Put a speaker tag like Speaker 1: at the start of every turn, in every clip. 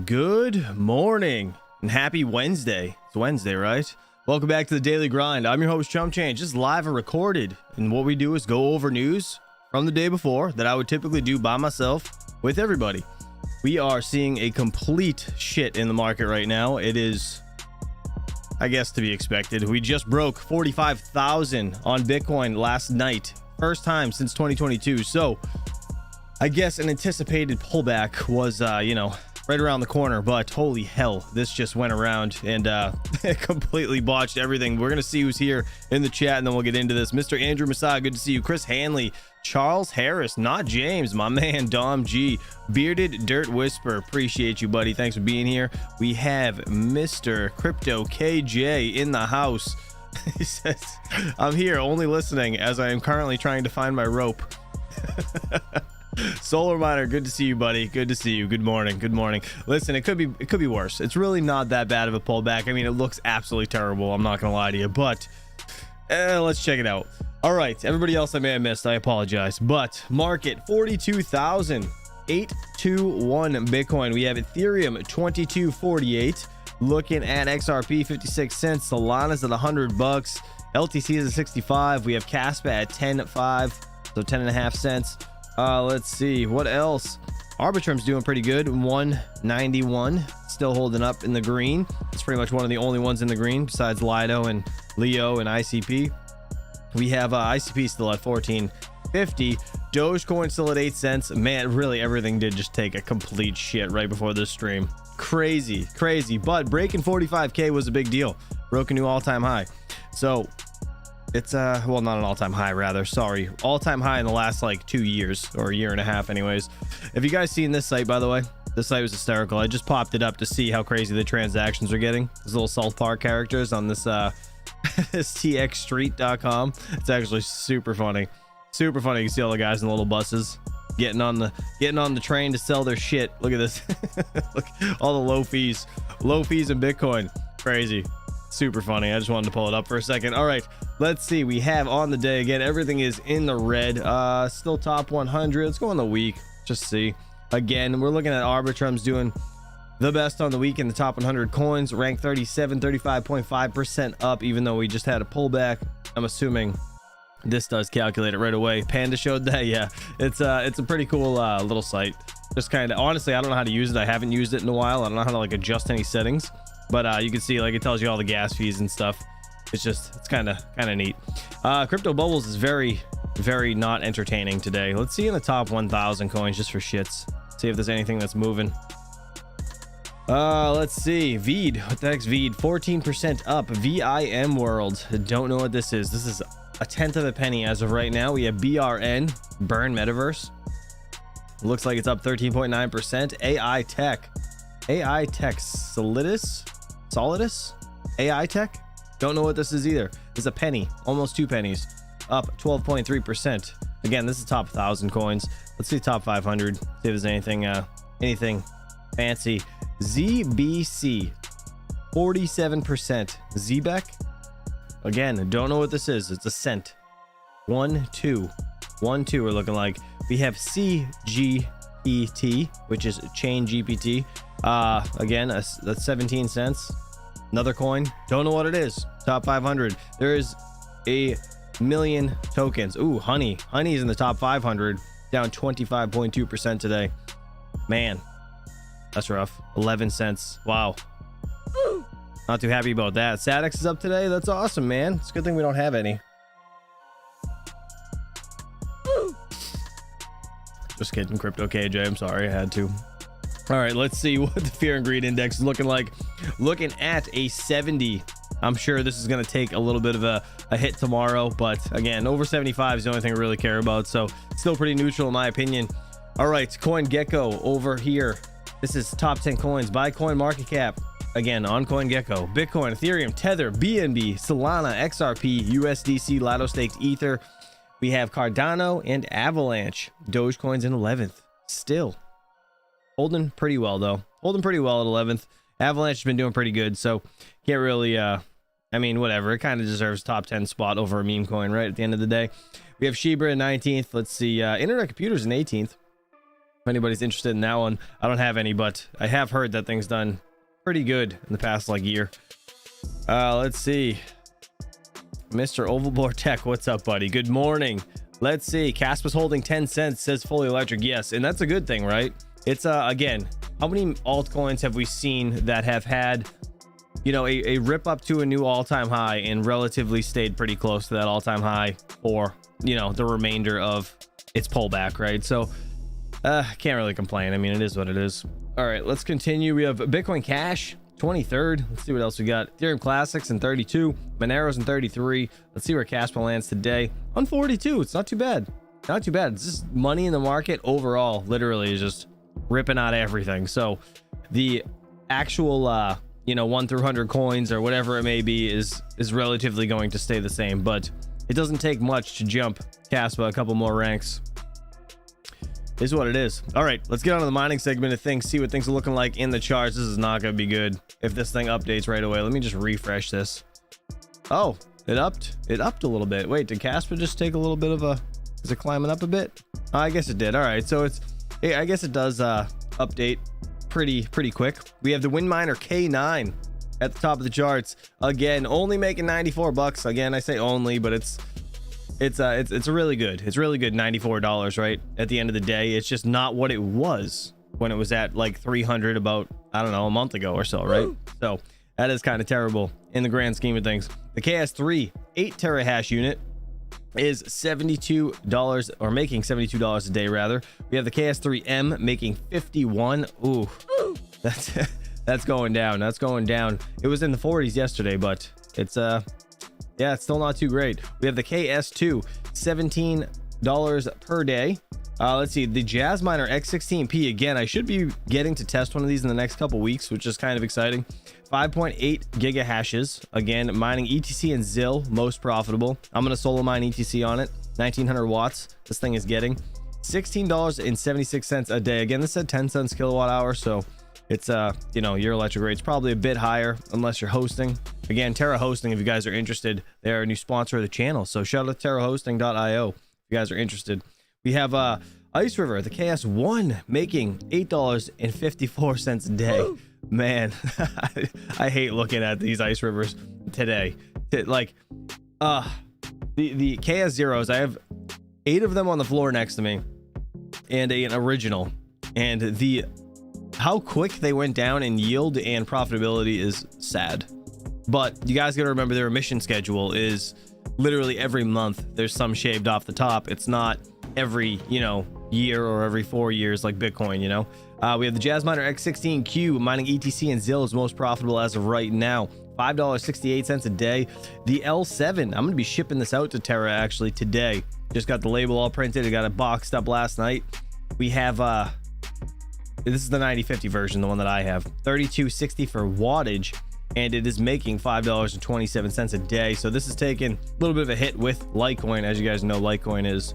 Speaker 1: Good morning and happy Wednesday. It's Wednesday, right? Welcome back to the Daily Grind. I'm your host, Chump Change, just live and recorded. And what we do is go over news from the day before that I would typically do by myself with everybody. We are seeing a complete shit in the market right now. It is, I guess, to be expected. We just broke 45,000 on Bitcoin last night. First time since 2022. So I guess an anticipated pullback was, right around the corner, but holy hell, this just went around and completely botched everything. We're gonna see who's here in the chat and then we'll get into this. Mr. Andrew Messiah, good to see you. Chris Hanley, Charles Harris, not James, my man Dom G, Bearded Dirt Whisper, appreciate you, buddy, thanks for being here. We have Mr. Crypto KJ in the house. He says, I'm here only listening as I am currently trying to find my rope. Solar Miner, good to see you, buddy. Good to see you. Good morning. Good morning. Listen, it could be worse. It's really not that bad of a pullback. I mean, it looks absolutely terrible. I'm not gonna lie to you, but let's check it out. All right, everybody else I may have missed, I apologize. But market 42,821 Bitcoin. We have Ethereum 2248. Looking at XRP 56 cents. Solana's at $100. LTC is at 65. We have Kaspa at 10.5, so 10.5 cents. Let's see what else. Arbitrum's doing pretty good, 191, still holding up in the green. It's pretty much one of the only ones in the green besides Lido and Leo and ICP. We have ICP still at 14.50. Dogecoin still at 8 cents. Man, really everything did just take a complete shit right before this stream. Crazy, but breaking 45k was a big deal. Broke a new all-time high. So it's well, not an all-time high, rather, sorry, all-time high in the last like 2 years or a year and a half anyways. If you guys seen this site, by the way, this site was hysterical. I just popped it up to see how crazy the transactions are getting. These little South Park characters on this txstreet.com. It's actually super funny. You can see all the guys in the little buses getting on the train to sell their shit. Look at this. Look, all the low fees in Bitcoin. Crazy. Super funny. I just wanted to pull it up for a second. All right, let's see. We have on the day again, everything is in the red. Still top 100. Let's go on the week, just see. Again, we're looking at Arbitrum's doing the best on the week in the top 100 coins, ranked 37, 35.5% up, even though we just had a pullback. I'm assuming this does calculate it right away. Panda showed that. Yeah, it's a pretty cool little site. Just kind of, honestly, I don't know how to use it. I haven't used it in a while. I don't know how to like adjust any settings, but you can see like it tells you all the gas fees and stuff. It's kind of neat. Crypto Bubbles is very not entertaining today. Let's see in the top 1,000 coins just for shits. See if there's anything that's moving. Let's see. Veed, what the heck's Veed? 14% up. VIM World, don't know what this is. This is a tenth of a penny as of right now. We have BRN, Burn Metaverse, looks like it's up 13.9%. AI Tech Solidus AI Tech, don't know what this is either. It's a penny, almost 2 pennies, up 12.3%. Again, this is top 1,000 coins. Let's see top 500, see if there's anything fancy. ZBC 47%. Zbeck, again, don't know what this is. It's a cent. 1-2 we're looking like. We have CGPT, which is Chain GPT. Again, that's 17 cents. Another coin, don't know what it is. Top 500, there is a million tokens. Ooh, honey's in the top 500, down 25.2% today. Man, that's rough. 11 cents. Wow, not too happy about that. SATX is up today. That's awesome, man. It's a good thing we don't have any. Just kidding, Crypto KJ, I'm sorry, I had to. All right, let's see what the fear and greed index is looking like. Looking at a 70. I'm sure this is going to take a little bit of a hit tomorrow, but again, over 75 is the only thing I really care about, so still pretty neutral in my opinion. All right, CoinGecko over here. This is top 10 coins by coin market cap. Again, on CoinGecko, Bitcoin, Ethereum, Tether, BNB, Solana, XRP, USDC, Lido Staked Ether. We have Cardano and Avalanche. Dogecoin's in 11th. Still holding pretty well, though. Holding pretty well at 11th. Avalanche has been doing pretty good, so can't really, I mean, whatever. It kind of deserves top 10 spot over a meme coin, right, at the end of the day. We have Shibra in 19th. Let's see. Internet Computers in 18th. If anybody's interested in that one, I don't have any, but I have heard that thing's done pretty good in the past like year. Let's see. Mr. Ovalbore Tech, what's up, buddy? Good morning. Let's see. Kaspa's holding 10 cents, says fully electric. Yes, and that's a good thing, right? It's again, how many altcoins have we seen that have had, you know, a rip up to a new all-time high and relatively stayed pretty close to that all-time high for, you know, the remainder of its pullback, right? So can't really complain. I mean, it is what it is. All right, let's continue. We have Bitcoin Cash 23rd. Let's see what else we got. Ethereum Classics in 32, Monero's in 33. Let's see where Kaspa lands today on 42. It's not too bad. Not too bad. It's just money in the market overall literally is just ripping out everything. So the actual you know, 1 through 100 coins or whatever it may be is relatively going to stay the same, but it doesn't take much to jump Kaspa a couple more ranks. Is what it is. All right, let's get on to the mining segment of things, see what things are looking like in the charts. This is not going to be good if this thing updates right away. Let me just refresh this. Oh, it upped a little bit. Wait, did Kaspa just take a little bit of a, is it climbing up a bit? Oh, I guess it did. All right, so I guess it does update pretty quick. We have the WinMiner K9 at the top of the charts again, only making 94 bucks. Again, I say only, but it's really good. It's really good. $94, right? At the end of the day, it's just not what it was when it was at like 300 about, I don't know, a month ago or so, right? So that is kind of terrible in the grand scheme of things. The KS3 8 terahash unit is $72 or making $72 a day rather. We have the KS3M making 51. Ooh, that's going down. That's going down. It was in the 40s yesterday, but it's yeah, it's still not too great. We have the KS2 $17 per day. Let's see, the Jasminer X16P, again, I should be getting to test one of these in the next couple weeks, which is kind of exciting. 5.8 gigahashes, again, mining ETC and ZIL, most profitable. I'm gonna solo mine ETC on it. 1900 watts this thing is getting. $16.76 a day. Again, this said 10 cents kilowatt hour, so it's you know, your electric rate's probably a bit higher unless you're hosting. Again, Terra Hosting, if you guys are interested, they're a new sponsor of the channel, so shout out to terrahosting.io if you guys are interested. We have Ice River, the KS1, making $8.54 a day. Man, I hate looking at these Ice Rivers today. Like the KS zeros, I have 8 of them on the floor next to me and an original, and how quick they went down in yield and profitability is sad. But you guys got to remember their emission schedule is literally every month there's some shaved off the top. It's not every, you know, year or every 4 years like Bitcoin, you know. We have the Jasminer X16Q mining ETC and ZIL is most profitable as of right now, $5.68 a day. The L7, I'm going to be shipping this out to Terra actually today. Just got the label all printed. I got it boxed up last night. We have this is the 9050 version, the one that I have, 3260 for wattage, and it is making $5.27 a day. So this is taking a little bit of a hit with Litecoin. As you guys know, Litecoin is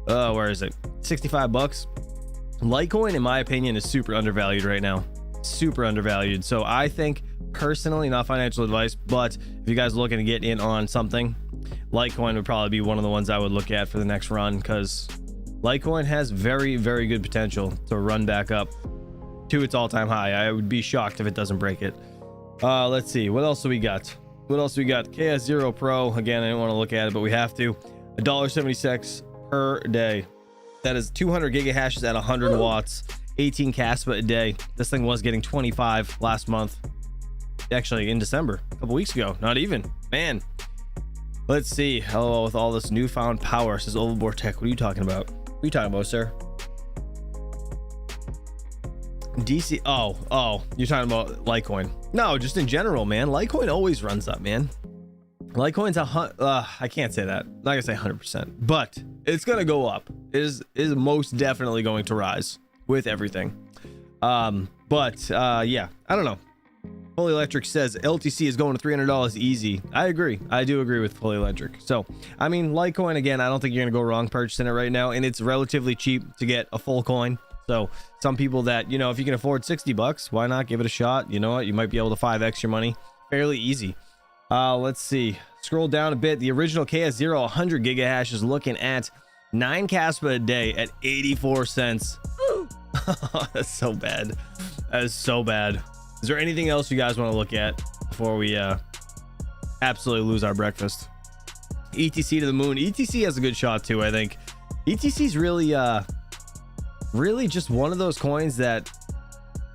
Speaker 1: where is it, 65 bucks. Litecoin, in my opinion, is super undervalued right now, super undervalued. So I think personally, not financial advice, but if you guys are looking to get in on something, Litecoin would probably be one of the ones I would look at for the next run, because Litecoin has very to potential to run back up to its all-time high. I would be shocked if it doesn't break it. Let's see, what else do we got? KS0 Pro, again, I didn't want to look at it, but we have to. $1.76 per day. That is 200 gigahashes at 100 watts, 18 Kaspa a day. This thing was getting 25 last month, actually in December, a couple weeks ago. Not even, man. Let's see. Hello, with all this newfound power, says Ovalbore Tech. What are you talking about? What are you talking about, sir? DC. Oh, you're talking about Litecoin. No, just in general, man. Litecoin always runs up, man. Litecoin's I can't say that. I'm not gonna say 100%, but it's gonna go up. It is most definitely going to rise with everything. Yeah, I don't know. Fully Electric says LTC is going to $300 easy. I agree. I do agree with Fully Electric. So, I mean, Litecoin, again, I don't think you're going to go wrong purchasing it right now. And it's relatively cheap to get a full coin. So some people that, you know, if you can afford 60 bucks, why not give it a shot? You know what? You might be able to 5x your money fairly easy. Let's see. Scroll down a bit. The original KS0 100 gigahash is looking at 9 Kaspa a day at 84 cents. That's so bad. That is so bad. Is there anything else you guys want to look at before we absolutely lose our breakfast? ETC to the moon. ETC has a good shot too, I think. ETC is really just one of those coins that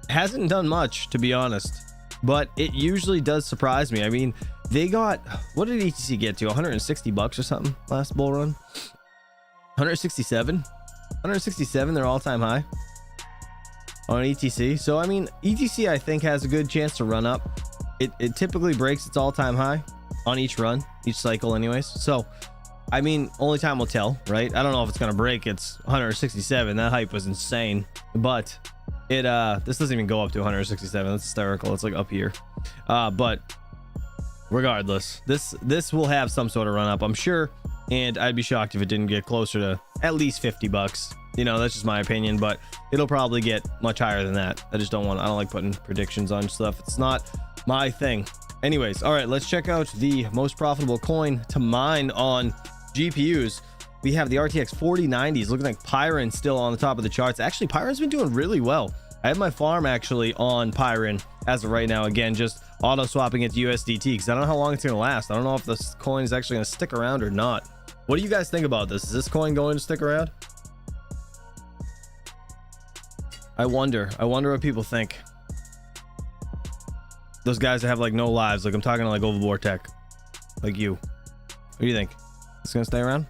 Speaker 1: hasn't done much, to be honest, but it usually does surprise me. I mean, they got, what did ETC get to, 160 bucks or something last bull run? 167 their all-time high on ETC. So I mean, ETC I think has a good chance to run up. It typically breaks its all-time high on each run, each cycle anyways. So I mean, only time will tell, right? I don't know if it's gonna break. It's 167. That hype was insane, but it this doesn't even go up to 167. That's hysterical. It's like up here. But regardless, this will have some sort of run up, I'm sure, and I'd be shocked if it didn't get closer to at least 50 bucks. You know, that's just my opinion, but it'll probably get much higher than that. I don't like putting predictions on stuff. It's not my thing. Anyways, all right, let's check out the most profitable coin to mine on GPUs. We have the RTX 4090s, looking like Pyron still on the top of the charts. Actually, Pyron's been doing really well. I have my farm actually on Pyron as of right now. Again, just auto swapping it to USDT because I don't know how long it's gonna last. I don't know if this coin is actually gonna stick around or not. What do you guys think about this? Is this coin going to stick around? I wonder what people think. Those guys that have like no lives, like I'm talking to like Overboard Tech, like you. What do you think? It's gonna stay around?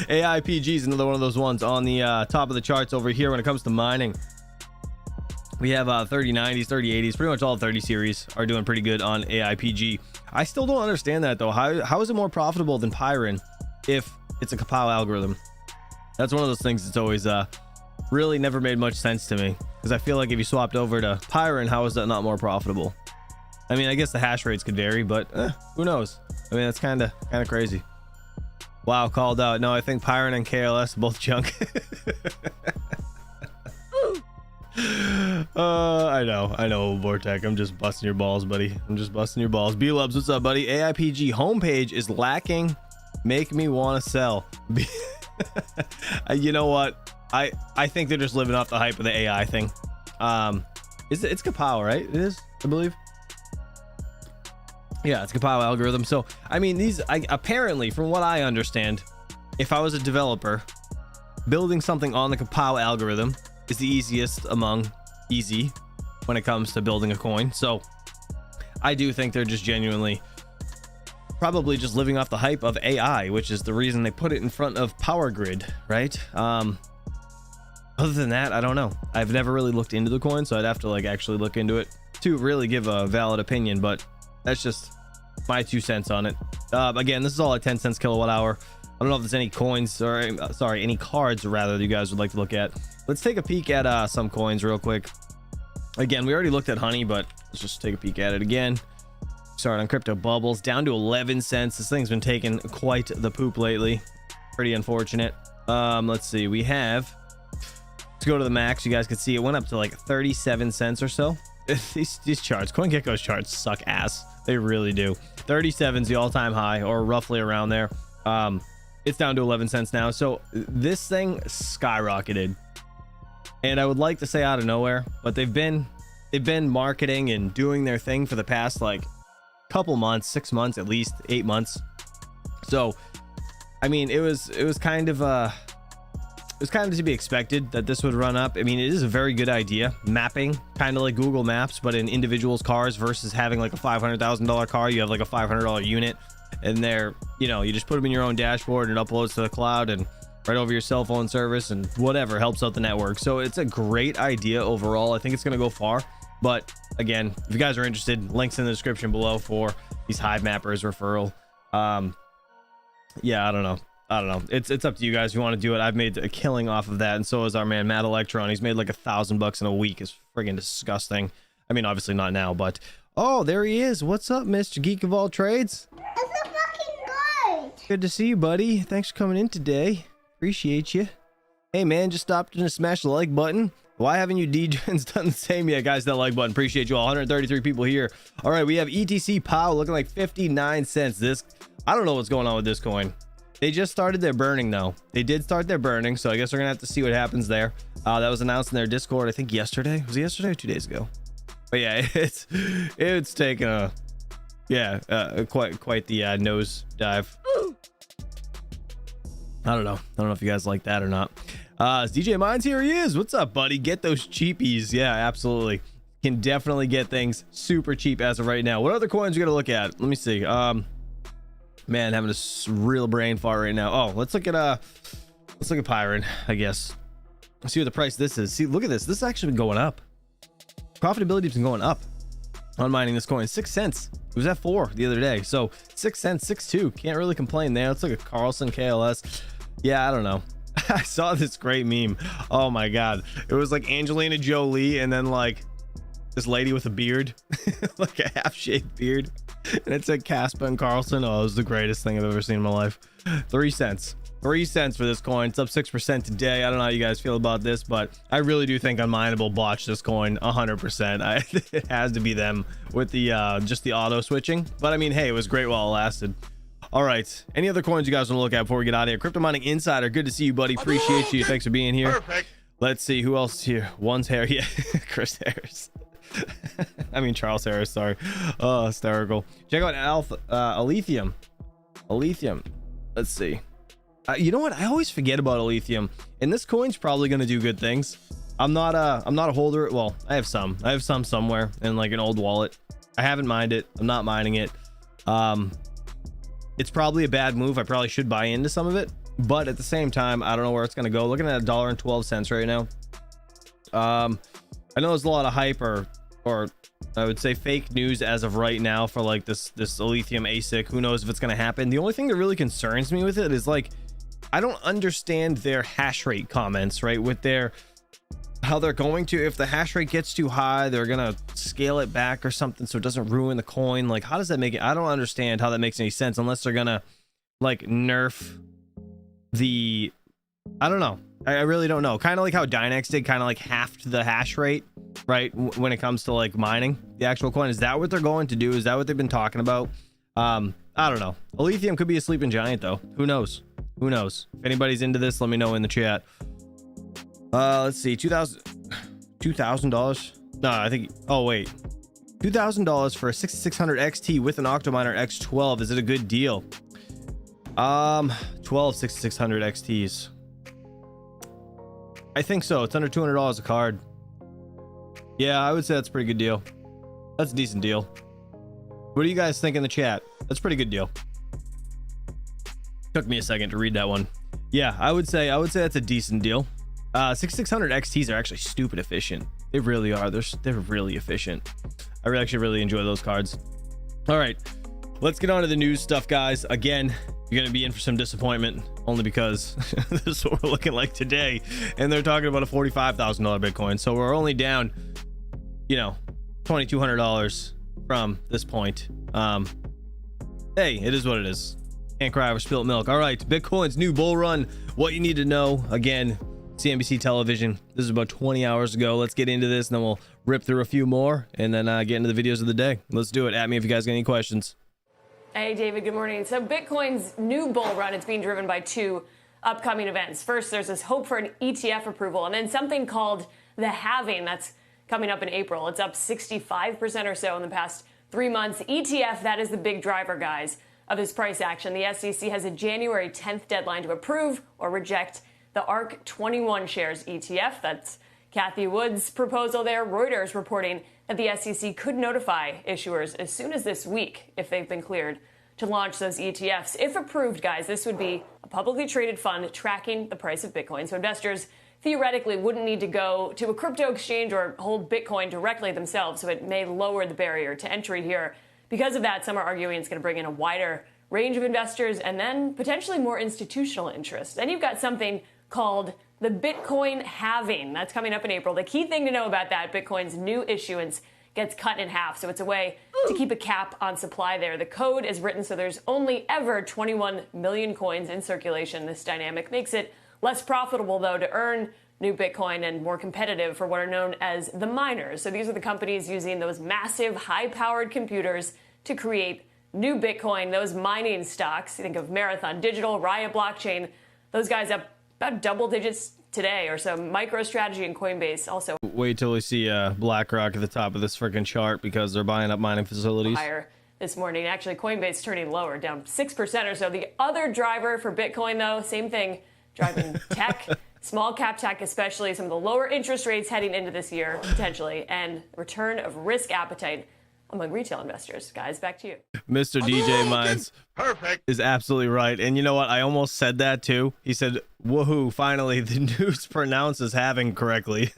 Speaker 1: AIPG is another one of those ones on the top of the charts over here when it comes to mining. We have 3090s, 3080s, pretty much all 30 series are doing pretty good on AIPG. I still don't understand that though. How is it more profitable than Pyron if it's a Kapow algorithm? That's one of those things that's always really never made much sense to me, because I feel like if you swapped over to Pyron, how is that not more profitable? I mean, I guess the hash rates could vary, but who knows? I mean, that's kind of crazy. Wow, called out. No, I think Pyron and KLS both junk. I know, Vortec. I'm just busting your balls, buddy. I'm just busting your balls. B-Lubs, what's up, buddy? AIPG homepage is lacking. Make me want to sell. You know what? I think they're just living off the hype of the AI thing. It's Kapow, right? It is, I believe. Yeah, it's Kapow algorithm. So I mean, apparently, from what I understand, if I was a developer, building something on the Kapow algorithm is the easiest among easy when it comes to building a coin. So I do think they're just genuinely probably just living off the hype of AI, which is the reason they put it in front of Power Grid, right? Other than that, I don't know. I've never really looked into the coin, so I'd have to like actually look into it to really give a valid opinion, but that's just my 2 cents on it. Again, this is all at 10 cents kilowatt hour. I don't know if there's any coins or any cards rather that you guys would like to look at. Let's take a peek at some coins real quick. Again, we already looked at honey, but let's just take a peek at it again. Start on crypto bubbles, down to 11 cents. This thing's been taking quite the poop lately. Pretty unfortunate. Let's see, we have, let's go to the max. You guys can see it went up to like 37 cents or so. These charts, CoinGecko's charts suck ass. They really do. 37 is the all-time high, or roughly around there. It's down to 11 cents now. So this thing skyrocketed, and I would like to say out of nowhere, but they've been marketing and doing their thing for the past like couple months, 6 months, at least 8 months. So I mean, it was kind of to be expected that this would run up. I mean, it is a very good idea, mapping kind of like Google Maps, but in individuals' cars versus having like a $500,000 car. You have like a $500 unit, and they're, you know, you just put them in your own dashboard and it uploads to the cloud and right over your cell phone service and whatever helps out the network. So it's a great idea overall. I think it's going to go far. But again, if you guys are interested, links in the description below for these Hivemappers referral. Yeah, I don't know. It's up to you guys if you want to do it. I've made a killing off of that, and so has our man Matt Electron. He's made like $1,000 in a week. It's friggin' disgusting. I mean, obviously not now, but oh, there he is. What's up, Mr. Geek of all trades?
Speaker 2: It's a fucking good.
Speaker 1: Good to see you, buddy. Thanks for coming in today. Appreciate you. Hey man, just stopped in to smash the like button. Why haven't you DJs done the same yet, guys? That like button. Appreciate you all. 133 people here. All right, we have ETC POW looking like 59 cents. This, I don't know what's going on with this coin. They just started their burning though. They did start their burning, so I guess we're gonna have to see what happens there. That was announced in their Discord, I think yesterday. Was it yesterday or 2 days ago? But yeah, it's taken a quite the nose dive. I don't know if you guys like that or not. Is DJ Mines here? He is. What's up, buddy? Get those cheapies. Yeah, absolutely. Can definitely get things super cheap as of right now. What other coins you gotta look at? Let me see. Man, having a real brain fart right now. Oh, let's look at Pyron, I guess. Let's see what the price of this is. See, look at this. This has actually been going up. Profitability has been going up on mining this coin. 6 cents. It was at 4 the other day. So 6 cents, 6.2. Can't really complain there. Let's look at Carlson KLS. Yeah, I don't know. I saw this great meme. Oh my god. It was like Angelina Jolie and then like this lady with a beard, like a half-shaved beard, and it said Kaspa and Carlson. Oh, it was the greatest thing I've ever seen in my life. 3 cents. 3 cents for this coin. It's up 6% today. I don't know how you guys feel about this, but I really do think unMineable botched this coin 100%. It has to be them with the just the auto switching. But I mean, hey, it was great while it lasted. All right, any other coins you guys want to look at before we get out of here? Crypto Mining Insider, good to see you, buddy. Appreciate you. Thanks for being here.
Speaker 3: Perfect. Let's
Speaker 1: see who else here. One's hair. Yeah, Chris Harris. I mean Charles Harris, sorry. Oh, hysterical. Check out Aletheium. Let's see. You know what, I always forget about Aletheium, and this coin's probably going to do good things. I'm not a holder. Well, I have some somewhere in like an old wallet. I haven't mined it. I'm not mining it. It's probably a bad move. I probably should buy into some of it, but at the same time, I don't know where it's going to go. Looking at $1.12 right now. I know there's a lot of hype or I would say fake news as of right now for like this Aletheium ASIC. Who knows if it's going to happen? The only thing that really concerns me with it is like, I don't understand their hash rate comments, right? With their, how they're going to, if the hash rate gets too high, they're going to scale it back or something so it doesn't ruin the coin. Like, how does that make it? I don't understand how that makes any sense unless they're going to like nerf the, I don't know. I really don't know. Kind of like how Dynex did, kind of like halved the hash rate, right? When it comes to like mining the actual coin. Is that what they're going to do? Is that what they've been talking about? I don't know. Aletheium could be a sleeping giant though. Who knows? Who knows? If anybody's into this, let me know in the chat. Let's see. $2,000. No, I think, oh wait. $2,000 for a 6600 XT with an Octominer X12. Is it a good deal? 12 6600 XTs. I think so. It's under $200 a card. Yeah, I would say that's a pretty good deal. That's a decent deal. What do you guys think in the chat? That's a pretty good deal. Took me a second to read that one. Yeah, I would say that's a decent deal. 6600 XTs are actually stupid efficient. They really are. They're really efficient. I actually really enjoy those cards. All right, let's get on to the news stuff, guys. Again, you're gonna be in for some disappointment, only because this is what we're looking like today, and they're talking about a $45,000 Bitcoin. So we're only down, you know, $2,200 from this point. Hey, it is what it is. Can't cry over spilt milk. All right, Bitcoin's new bull run. What you need to know. Again, CNBC television. This is about 20 hours ago. Let's get into this, and then we'll rip through a few more, and then get into the videos of the day. Let's do it. At me if you guys got any questions.
Speaker 4: Hey, David, good morning. So Bitcoin's new bull run, it's being driven by 2 upcoming events. First, there's this hope for an ETF approval, and then something called the halving that's coming up in April. It's up 65% or so in the past 3 months. ETF, that is the big driver, guys, of this price action. The SEC has a January 10th deadline to approve or reject the ARC21 shares ETF. That's Kathy Wood's proposal there. Reuters reporting that the SEC could notify issuers as soon as this week if they've been cleared to launch those ETFs. If approved, guys, this would be a publicly traded fund tracking the price of Bitcoin. So investors theoretically wouldn't need to go to a crypto exchange or hold Bitcoin directly themselves. So it may lower the barrier to entry here. Because of that, some are arguing it's going to bring in a wider range of investors and then potentially more institutional interest. Then you've got something called the Bitcoin halving. That's coming up in April. The key thing to know about that, Bitcoin's new issuance gets cut in half. So it's a way to keep a cap on supply there. The code is written so there's only ever 21 million coins in circulation. This dynamic makes it less profitable, though, to earn new Bitcoin and more competitive for what are known as the miners. So these are the companies using those massive, high-powered computers to create new Bitcoin, those mining stocks, you think of Marathon Digital, Riot Blockchain, those guys up about double digits today or so. MicroStrategy and Coinbase also.
Speaker 1: Wait till we see BlackRock at the top of this freaking chart because they're buying up mining facilities.
Speaker 4: Higher this morning. Actually, Coinbase turning lower, down 6% or so. The other driver for Bitcoin, though, same thing, driving tech, small cap tech especially, some of the lower interest rates heading into this year, potentially, and return of risk appetite among retail investors. Guys, back to you.
Speaker 1: Mr. DJ Mines is absolutely right. And you know what? I almost said that too. He said, woohoo, finally, the news pronounces halving correctly.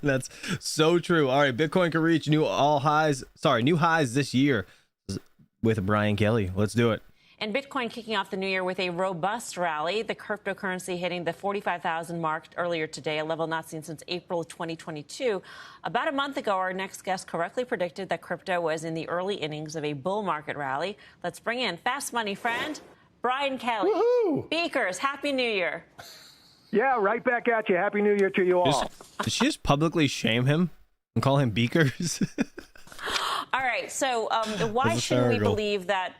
Speaker 1: That's so true. All right, Bitcoin can reach new highs this year with Brian Kelly. Let's do it.
Speaker 3: And Bitcoin kicking off the new year with a robust rally. The cryptocurrency hitting the 45,000 mark earlier today, a level not seen since April of 2022. About a month ago, our next guest correctly predicted that crypto was in the early innings of a bull market rally. Let's bring in fast money friend, Brian Kelly.
Speaker 5: Woohoo!
Speaker 3: Beakers, Happy New Year.
Speaker 5: Yeah, right back at you. Happy New Year to you all.
Speaker 1: Did she just publicly shame him and call him Beakers?
Speaker 3: All right, so why shouldn't we believe that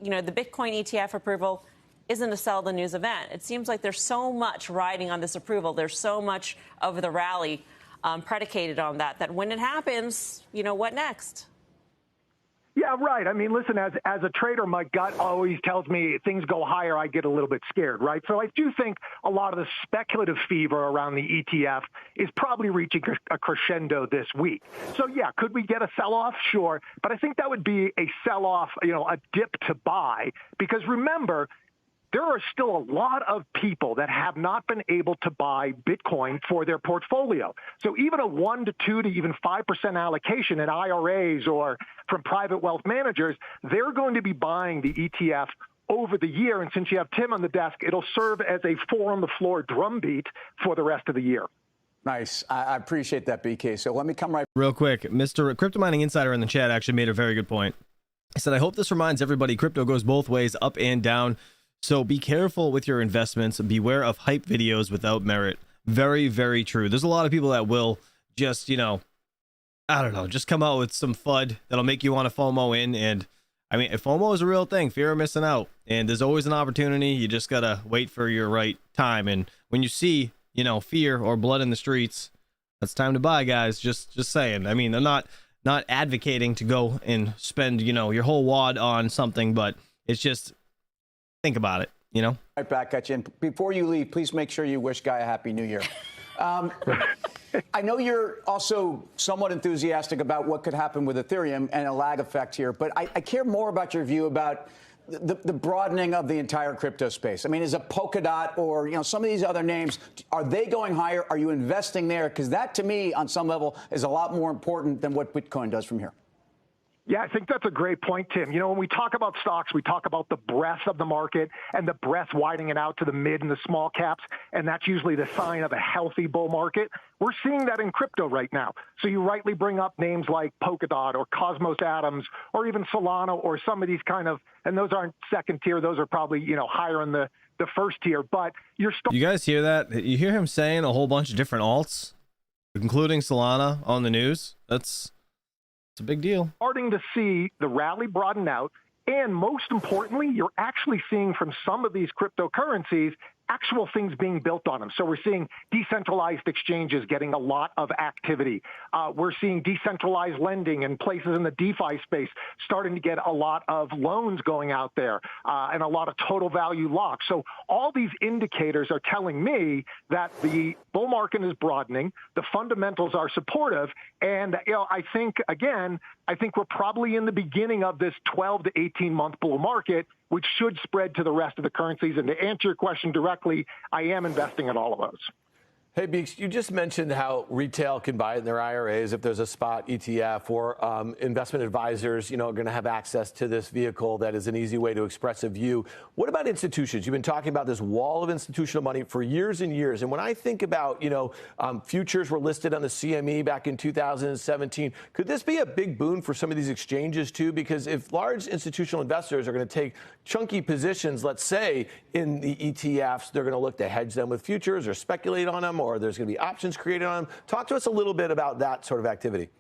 Speaker 3: you know, the Bitcoin ETF approval isn't a sell the news event? It seems like there's so much riding on this approval. There's so much of the rally predicated on that when it happens, you know, what next?
Speaker 5: Yeah, right. I mean, listen, as a trader, my gut always tells me things go higher, I get a little bit scared, right? So I do think a lot of the speculative fever around the ETF is probably reaching a crescendo this week. So, yeah, could we get a sell-off? Sure. But I think that would be a sell-off, you know, a dip to buy. Because remember, there are still a lot of people that have not been able to buy Bitcoin for their portfolio. So even a 1 to 2 to even 5% allocation in IRAs or from private wealth managers, they're going to be buying the ETF over the year. And since you have Tim on the desk, it'll serve as a four-on-the-floor drumbeat for the rest of the year.
Speaker 6: Nice. I appreciate that, BK. So let me come right
Speaker 1: Real quick, Mr. Crypto Mining Insider in the chat actually made a very good point. He said, I hope this reminds everybody crypto goes both ways, up and down. So be careful with your investments. Beware of hype videos without merit. Very, very true. There's a lot of people that will just, you know, I don't know, just come out with some FUD that'll make you want to FOMO in. And I mean, if FOMO is a real thing, fear of missing out. And there's always an opportunity. You just got to wait for your right time. And when you see, you know, fear or blood in the streets, that's time to buy, guys. Just saying. I mean, I'm not advocating to go and spend, you know, your whole wad on something, but it's just, think about it, you know?
Speaker 6: right back at you. And before you leave, please make sure you wish Guy a Happy New Year. I know you're also somewhat enthusiastic about what could happen with Ethereum and a lag effect here, but I care more about your view about the broadening of the entire crypto space. I mean, is a Polkadot or, you know, some of these other names, are they going higher? Are you investing there? Because that, to me, on some level, is a lot more important than what Bitcoin does from here.
Speaker 5: Yeah, I think that's a great point, Tim. You know, when we talk about stocks, we talk about the breadth of the market and the breadth widening it out to the mid and the small caps, and that's usually the sign of a healthy bull market. We're seeing that in crypto right now. So you rightly bring up names like Polkadot or Cosmos Atoms or even Solana or some of these kind of, and those aren't second tier, those are probably, you know, higher in the first tier, but you're still.
Speaker 1: You guys hear that? You hear him saying a whole bunch of different alts, including Solana on the news? It's a big deal.
Speaker 5: Starting to see the rally broaden out. And most importantly, you're actually seeing from some of these cryptocurrencies actual things being built on them. So we're seeing decentralized exchanges getting a lot of activity. We're seeing decentralized lending and places in the DeFi space starting to get a lot of loans going out there and a lot of total value locks. So all these indicators are telling me that the bull market is broadening, the fundamentals are supportive, and you know, I think we're probably in the beginning of this 12 to 18-month bull market, which should spread to the rest of the currencies. And to answer your question directly, I am investing in all of those.
Speaker 7: Hey, Beeks, you just mentioned how retail can buy it in their IRAs if there's a spot ETF, or investment advisors, you know, are going to have access to this vehicle that is an easy way to express a view. What about institutions? You've been talking about this wall of institutional money for years and years. And when I think about, you know, futures were listed on the CME back in 2017, could this be a big boon for some of these exchanges too? Because if large institutional investors are going to take chunky positions, let's say, in the ETFs, they're going to look to hedge them with futures or speculate on them, or there's going to be options created on them. Talk to us a little bit about that sort of activity.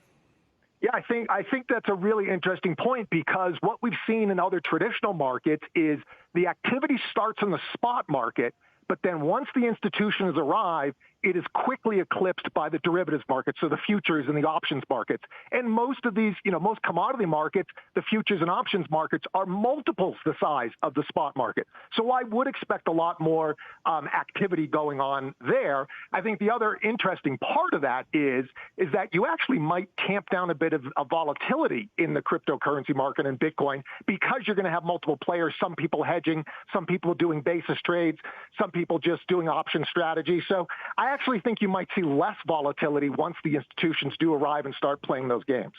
Speaker 5: Yeah, I think that's a really interesting point, because what we've seen in other traditional markets is the activity starts in the spot market, but then once the institutions arrive, it is quickly eclipsed by the derivatives market, so the futures and the options markets. And most of these, most commodity markets, the futures and options markets are multiples the size of the spot market. So I would expect a lot more activity going on there. I think the other interesting part of that is that you actually might tamp down a bit of volatility in the cryptocurrency market and Bitcoin, because you're going to have multiple players, some people hedging, some people doing basis trades, some people just doing option strategy. So I actually think you might see less volatility once the institutions do arrive and start playing those games.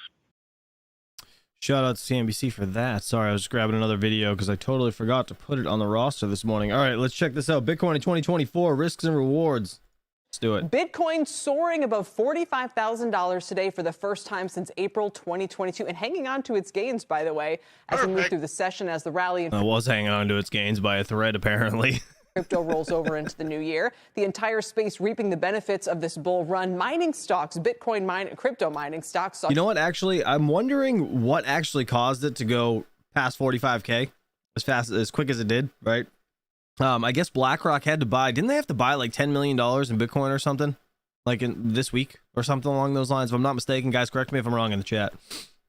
Speaker 1: Shout out to CNBC for that. Sorry, I was just grabbing another video because I totally forgot to put it on the roster this morning. All right, let's check this out. Bitcoin in 2024, risks and rewards. Let's do it.
Speaker 8: Bitcoin soaring above $45,000 today for the first time since April 2022, and hanging on to its gains, by the way, as we move through the session, as the rally.
Speaker 1: I was hanging on to its gains by a thread, apparently.
Speaker 8: Crypto rolls over into the new year. The entire space reaping the benefits of this bull run. Mining stocks, crypto mining stocks.
Speaker 1: You know what? Actually, I'm wondering what actually caused it to go past 45K as quick as it did, right? I guess BlackRock had to buy. Didn't they have to buy like $10 million in Bitcoin or something, like in this week or something along those lines? If I'm not mistaken, guys, correct me if I'm wrong in the chat.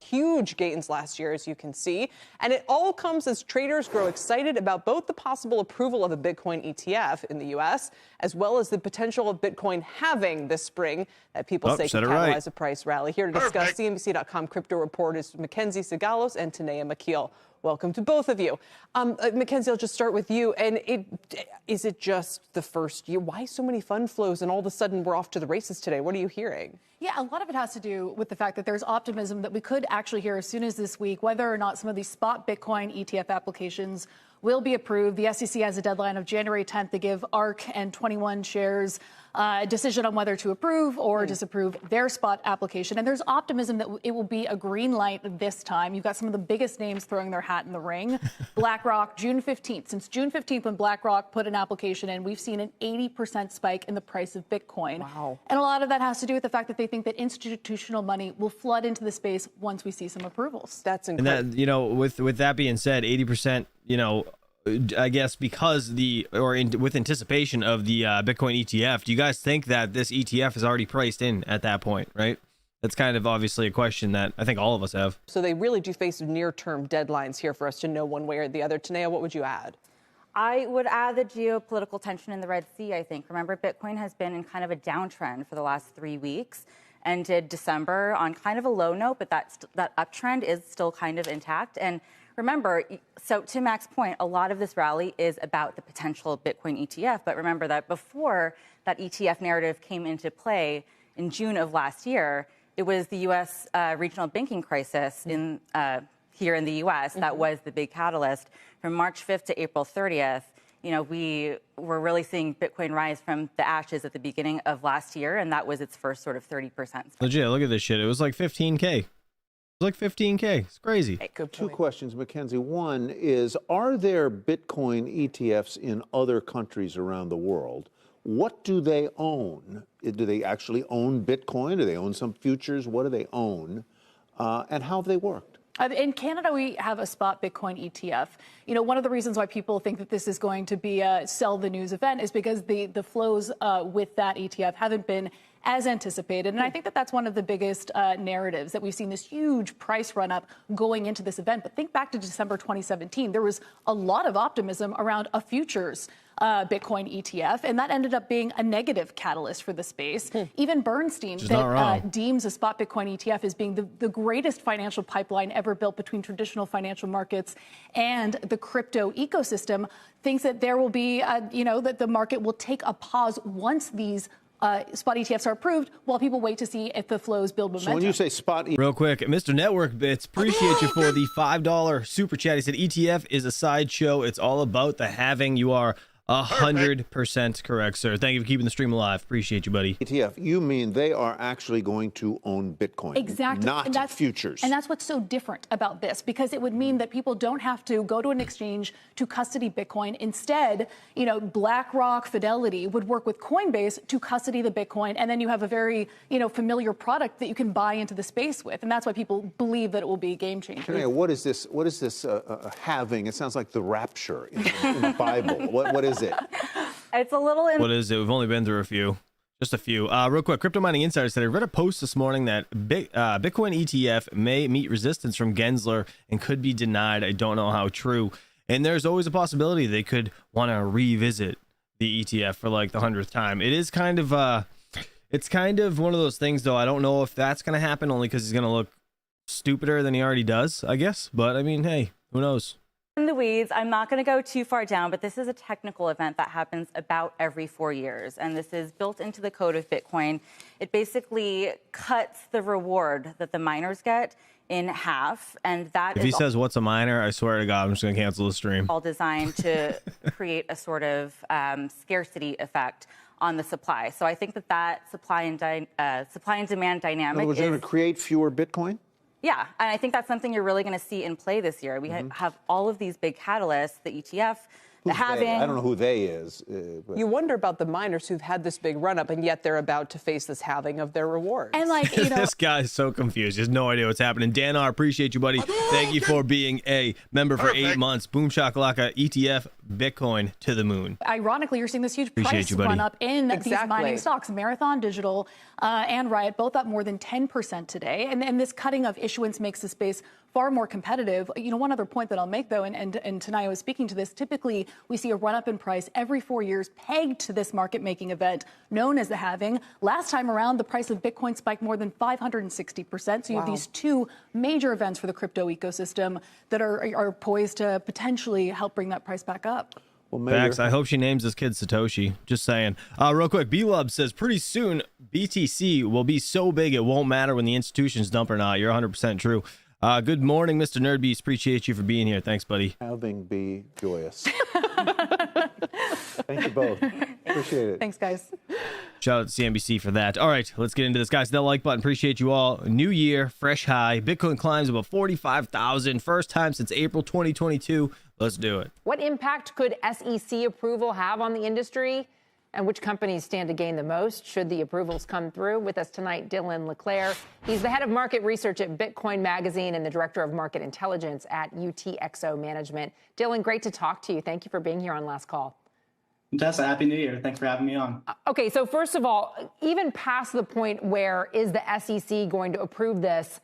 Speaker 8: Huge gains last year, as you can see. And it all comes as traders grow excited about both the possible approval of a Bitcoin ETF in the U.S., as well as the potential of Bitcoin halving this spring that people say can catalyze a price rally. Here to discuss CNBC.com crypto reporters Mackenzie Sigalos and Tanea McKeel. Welcome to both of you. Mackenzie, I'll just start with you. And is it just the first year? Why so many fund flows and all of a sudden we're off to the races today? What are you hearing?
Speaker 9: Yeah, a lot of it has to do with the fact that there's optimism that we could actually hear as soon as this week whether or not some of these spot Bitcoin ETF applications will be approved. The SEC has a deadline of January 10th to give ARK and 21 shares a decision on whether to approve or disapprove their spot application. And there's optimism that it will be a green light this time. You've got some of the biggest names throwing their hat in the ring. BlackRock, June 15th. Since June 15th, when BlackRock put an application in, we've seen an 80% spike in the price of Bitcoin.
Speaker 8: Wow.
Speaker 9: And a lot of that has to do with the fact that they think that institutional money will flood into the space once we see some approvals.
Speaker 8: That's incredible.
Speaker 1: And that, with that being said, 80%, I guess because with anticipation of the Bitcoin ETF, do you guys think that this ETF is already priced in at that point, right? That's kind of obviously a question that I think all of us have.
Speaker 8: So they really do face near-term deadlines here for us to know one way or the other. Tanea, what would you add?
Speaker 10: I would add the geopolitical tension in the Red Sea, I think. Remember, Bitcoin has been in kind of a downtrend for the last 3 weeks. Ended December on kind of a low note, but that uptrend is still kind of intact. And remember, so to Mac's point, a lot of this rally is about the potential Bitcoin ETF. But remember that before that ETF narrative came into play in June of last year, it was the U.S. Regional banking crisis here in the U.S. that was the big catalyst. From March 5th to April 30th, we were really seeing Bitcoin rise from the ashes at the beginning of last year, and that was its first sort of 30%.
Speaker 1: Legit, look at this shit. It was like 15K. Like 15K. It's crazy.
Speaker 8: Hey, good point.
Speaker 11: Two questions, Mackenzie. One is, are there Bitcoin ETFs in other countries around the world? What do they own? Do they actually own Bitcoin? Do they own some futures? What do they own? And how have they worked?
Speaker 9: In Canada, we have a spot Bitcoin ETF. One of the reasons why people think that this is going to be a sell the news event is because the flows with that ETF haven't been as anticipated. And I think that that's one of the biggest narratives, that we've seen this huge price run up going into this event. But think back to December 2017. There was a lot of optimism around a futures Bitcoin ETF, and that ended up being a negative catalyst for the space. Even Bernstein deems a spot Bitcoin ETF as being the greatest financial pipeline ever built between traditional financial markets and the crypto ecosystem, thinks that there will be, that the market will take a pause once these spot ETFs are approved, while people wait to see if the flows build momentum.
Speaker 11: So when you say spot
Speaker 1: real quick, Mr. Network Bits, appreciate you for the $5 super chat. He said ETF is a sideshow. It's all about the halving. You are 100% correct, sir. Thank you for keeping the stream alive. Appreciate you, buddy.
Speaker 11: ETF, you mean they are actually going to own Bitcoin?
Speaker 9: Exactly.
Speaker 11: Not futures.
Speaker 9: And that's what's so different about this, because it would mean that people don't have to go to an exchange to custody Bitcoin. Instead, BlackRock, Fidelity would work with Coinbase to custody the Bitcoin, and then you have a very, familiar product that you can buy into the space with. And that's why people believe that it will be a game changer.
Speaker 11: What is this? What is this having? It sounds like the rapture in the Bible. What is it?
Speaker 10: It's a little.
Speaker 1: What is it? We've only been through a few. Just a few. Real quick, Crypto Mining Insider said, I read a post this morning that Bitcoin ETF may meet resistance from Gensler and could be denied. I don't know how true. And there's always a possibility they could want to revisit the ETF for like the 100th time. It is kind of, it's kind of one of those things, though. I don't know if that's going to happen, only because he's going to look stupider than he already does, I guess. But I mean, hey, who knows?
Speaker 10: In the weeds, I'm not going to go too far down, but this is a technical event that happens about every 4 years, and this is built into the code of Bitcoin. It basically cuts the reward that the miners get in half, and that
Speaker 1: if he says what's a miner, I swear to God, I'm just going to cancel the stream.
Speaker 10: All designed to create a sort of scarcity effect on the supply. So I think that supply and demand dynamic.
Speaker 11: In other words, they're going to create fewer Bitcoin?
Speaker 10: Yeah, and I think that's something you're really going to see in play this year. We have all of these big catalysts, the ETF, the halving.
Speaker 11: I don't know who they is.
Speaker 8: You wonder about the miners who've had this big run-up, and yet they're about to face this halving of their rewards.
Speaker 9: And
Speaker 1: this guy's so confused. He has no idea what's happening. Dan R., appreciate you, buddy. Thank you for being a member for 8 months. Boom shakalaka, ETF, Bitcoin to the moon.
Speaker 9: Ironically, you're seeing this huge price run up in these mining stocks. Marathon Digital and Riot both up more than 10% today. And this cutting of issuance makes the space far more competitive. One other point that I'll make, though, and tonight I was speaking to this, typically we see a run up in price every 4 years pegged to this market making event known as the halving. Last time around, the price of Bitcoin spiked more than 560%. So you have these two major events for the crypto ecosystem that are poised to potentially help bring that price back up.
Speaker 11: Well,
Speaker 1: Max, I hope she names this kid Satoshi. Just saying. Real quick, B-Lub says, pretty soon BTC will be so big it won't matter when the institutions dump or not. You're 100% true. Good morning, Mr. Nerdbeast. Appreciate you for being here. Thanks, buddy.
Speaker 11: Having be joyous. Thank you both. Appreciate it.
Speaker 9: Thanks, guys.
Speaker 1: Shout out to CNBC for that. All right, let's get into this. Guys, that like button. Appreciate you all. New year, fresh high. Bitcoin climbs above 45,000. First time since April 2022. Let's do it.
Speaker 12: What impact could SEC approval have on the industry? And which companies stand to gain the most should the approvals come through? With us tonight, Dylan LeClaire. He's the head of market research at Bitcoin Magazine and the director of market intelligence at UTXO Management. Dylan, great to talk to you. Thank you for being here on Last Call.
Speaker 13: Tessa, Happy New Year. Thanks for having me on.
Speaker 12: Okay, so first of all, even past the point where is the SEC going to approve this,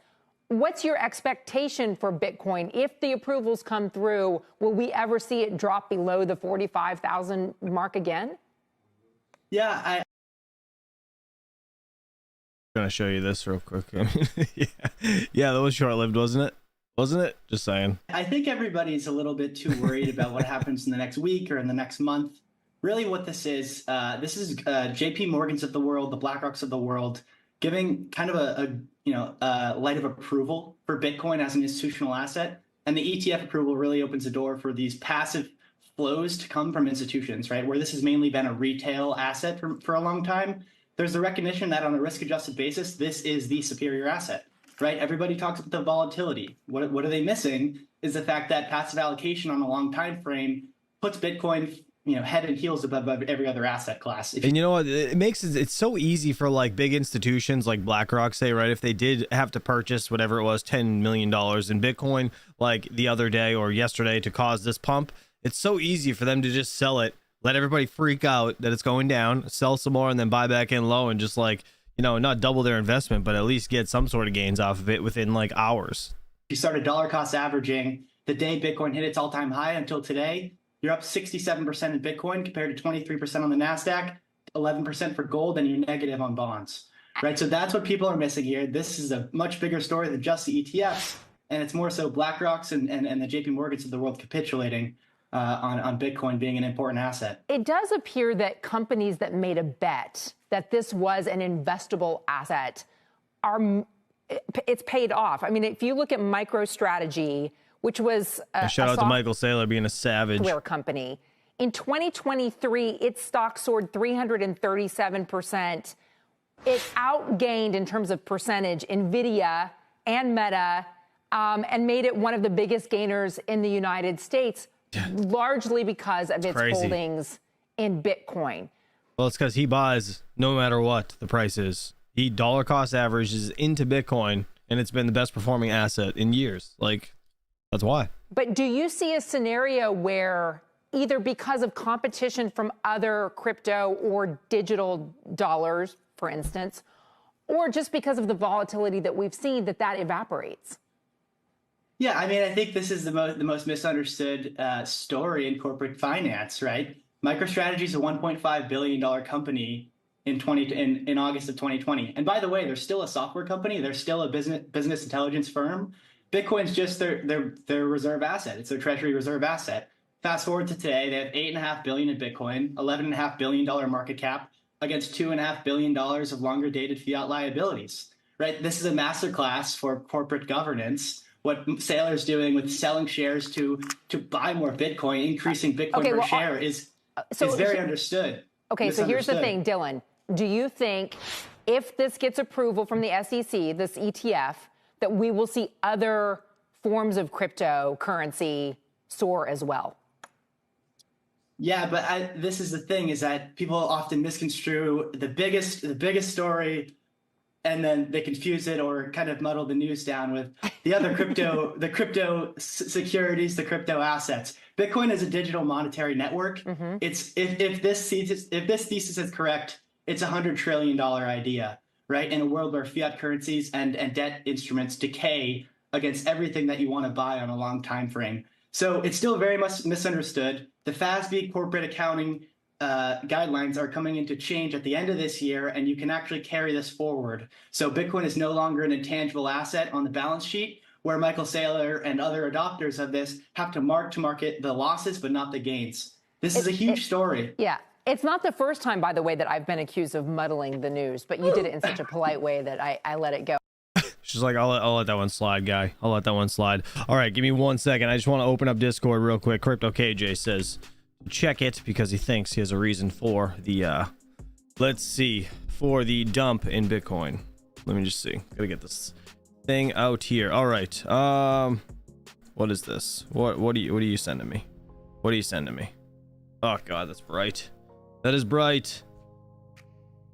Speaker 12: what's your expectation for Bitcoin? If the approvals come through, will we ever see it drop below the 45,000 mark again?
Speaker 13: Yeah,
Speaker 1: I'm going to show you this real quick. I mean, yeah, that was short-lived, wasn't it? Wasn't it? Just saying.
Speaker 13: I think everybody's a little bit too worried about what happens in the next week or in the next month. Really what this is JP Morgan's of the world, the BlackRocks of the world, giving kind of a light of approval for Bitcoin as an institutional asset. And the ETF approval really opens the door for these passive flows to come from institutions, right? Where this has mainly been a retail asset for a long time. There's the recognition that on a risk-adjusted basis, this is the superior asset, right? Everybody talks about the volatility. What are they missing is the fact that passive allocation on a long time frame puts Bitcoin, head and heels above every other asset class.
Speaker 1: And you know what? It's so easy for like big institutions like BlackRock, say, right? If they did have to purchase whatever it was, $10 million in Bitcoin, like the other day or yesterday to cause this pump, it's so easy for them to just sell it, let everybody freak out that it's going down, sell some more, and then buy back in low and just not double their investment, but at least get some sort of gains off of it within like hours.
Speaker 13: You started dollar cost averaging the day Bitcoin hit its all-time high until today. You're up 67% in Bitcoin compared to 23% on the NASDAQ, 11% for gold, and you're negative on bonds, right? So that's what people are missing here. This is a much bigger story than just the ETFs, and it's more so BlackRock's and the JP Morgans of the world capitulating on Bitcoin being an important asset.
Speaker 12: It does appear that companies that made a bet that this was an investable asset it's paid off. I mean, if you look at MicroStrategy, which was
Speaker 1: shout out to Michael Saylor being a savage
Speaker 12: software company, In 2023, its stock soared 337%. It outgained in terms of percentage NVIDIA and Meta and made it one of the biggest gainers in the United States, largely because of its holdings in Bitcoin.
Speaker 1: Well, it's because he buys no matter what the price is. He dollar cost averages into Bitcoin, and it's been the best performing asset in years. Like, that's why.
Speaker 12: But do you see a scenario where either because of competition from other crypto or digital dollars, for instance, or just because of the volatility that we've seen, that evaporates?
Speaker 13: Yeah, I mean, I think this is the most misunderstood story in corporate finance, right? MicroStrategy is a $1.5 billion company in August of 2020. And by the way, they're still a software company. They're still a business intelligence firm. Bitcoin's just their reserve asset. It's their treasury reserve asset. Fast forward to today, they have $8.5 billion in Bitcoin, $11.5 billion market cap against $2.5 billion of longer dated fiat liabilities, right? This is a masterclass for corporate governance. What Saylor's doing with selling shares to buy more Bitcoin, increasing Bitcoin per share is very understood.
Speaker 12: Okay, so here's the thing, Dylan. Do you think if this gets approval from the SEC, this ETF, that we will see other forms of cryptocurrency soar as well?
Speaker 13: Yeah, but this is the thing, is that people often misconstrue the biggest story, and then they confuse it or kind of muddle the news down with the other the crypto securities, the crypto assets. Bitcoin is a digital monetary network. It's if this thesis is correct, it's a $100 trillion idea, right? In a world where fiat currencies and debt instruments decay against everything that you want to buy on a long time frame. So it's still very much misunderstood. The FASB corporate accounting guidelines are coming into change at the end of this year, and you can actually carry this forward. So Bitcoin is no longer an intangible asset on the balance sheet, where Michael Saylor and other adopters of this have to mark to market the losses, but not the gains. This is a huge story.
Speaker 12: Yeah. It's not the first time, by the way, that I've been accused of muddling the news, but you did it in such a polite way that I let it go.
Speaker 1: She's like, I'll let that one slide, guy. I'll let that one slide. All right, give me 1 second. I just want to open up Discord real quick. Crypto KJ says, check it, because he thinks he has a reason for the, let's see, for the dump in Bitcoin. Let me just see. Gotta get this thing out here. All right. What is this? What are you sending me? What are you sending me? Oh God, that's bright. That is bright.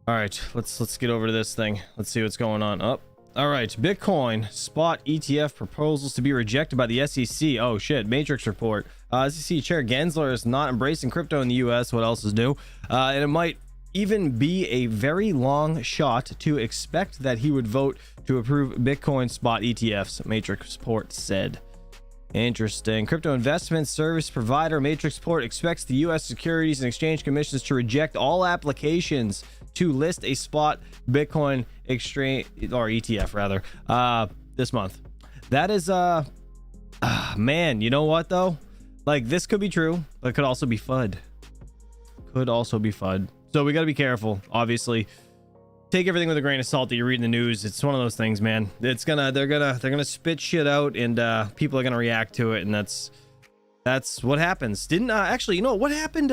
Speaker 1: All right, let's get over to this thing. Let's see what's going on. Up. All right, Bitcoin spot ETF proposals to be rejected by the SEC. Oh shit, Matrix report. SEC Chair Gensler is not embracing crypto in the US. What else is new? And it might even be a very long shot to expect that he would vote to approve Bitcoin spot ETFs, Matrix report said. Interesting. Crypto investment service provider Matrix Port expects the U.S. Securities and Exchange Commissions to reject all applications to list a spot Bitcoin exchange or ETF rather this month. That is man, you know what though? Like, this could be true, but it could also be FUD. Could also be FUD. So we got to be careful. Obviously, take everything with a grain of salt that you read in the news. It's one of those things, man. They're gonna spit shit out, and people are gonna react to it, and that's what happens. Didn't actually, you know what happened?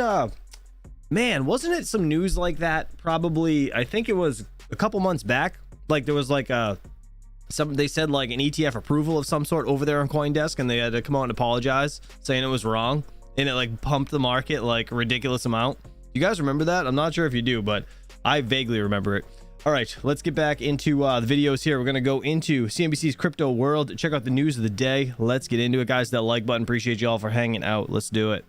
Speaker 1: Man, wasn't it some news like that? Probably, I think it was a couple months back. Like, there was like they said like an ETF approval of some sort over there on CoinDesk, and they had to come out and apologize, saying it was wrong, and it like pumped the market like a ridiculous amount. You guys remember that? I'm not sure if you do, but I vaguely remember it. All right, let's get back into the videos here. We're going to go into CNBC's crypto world, check out the news of the day. Let's get into it, guys. That like button. Appreciate you all for hanging out. Let's do it.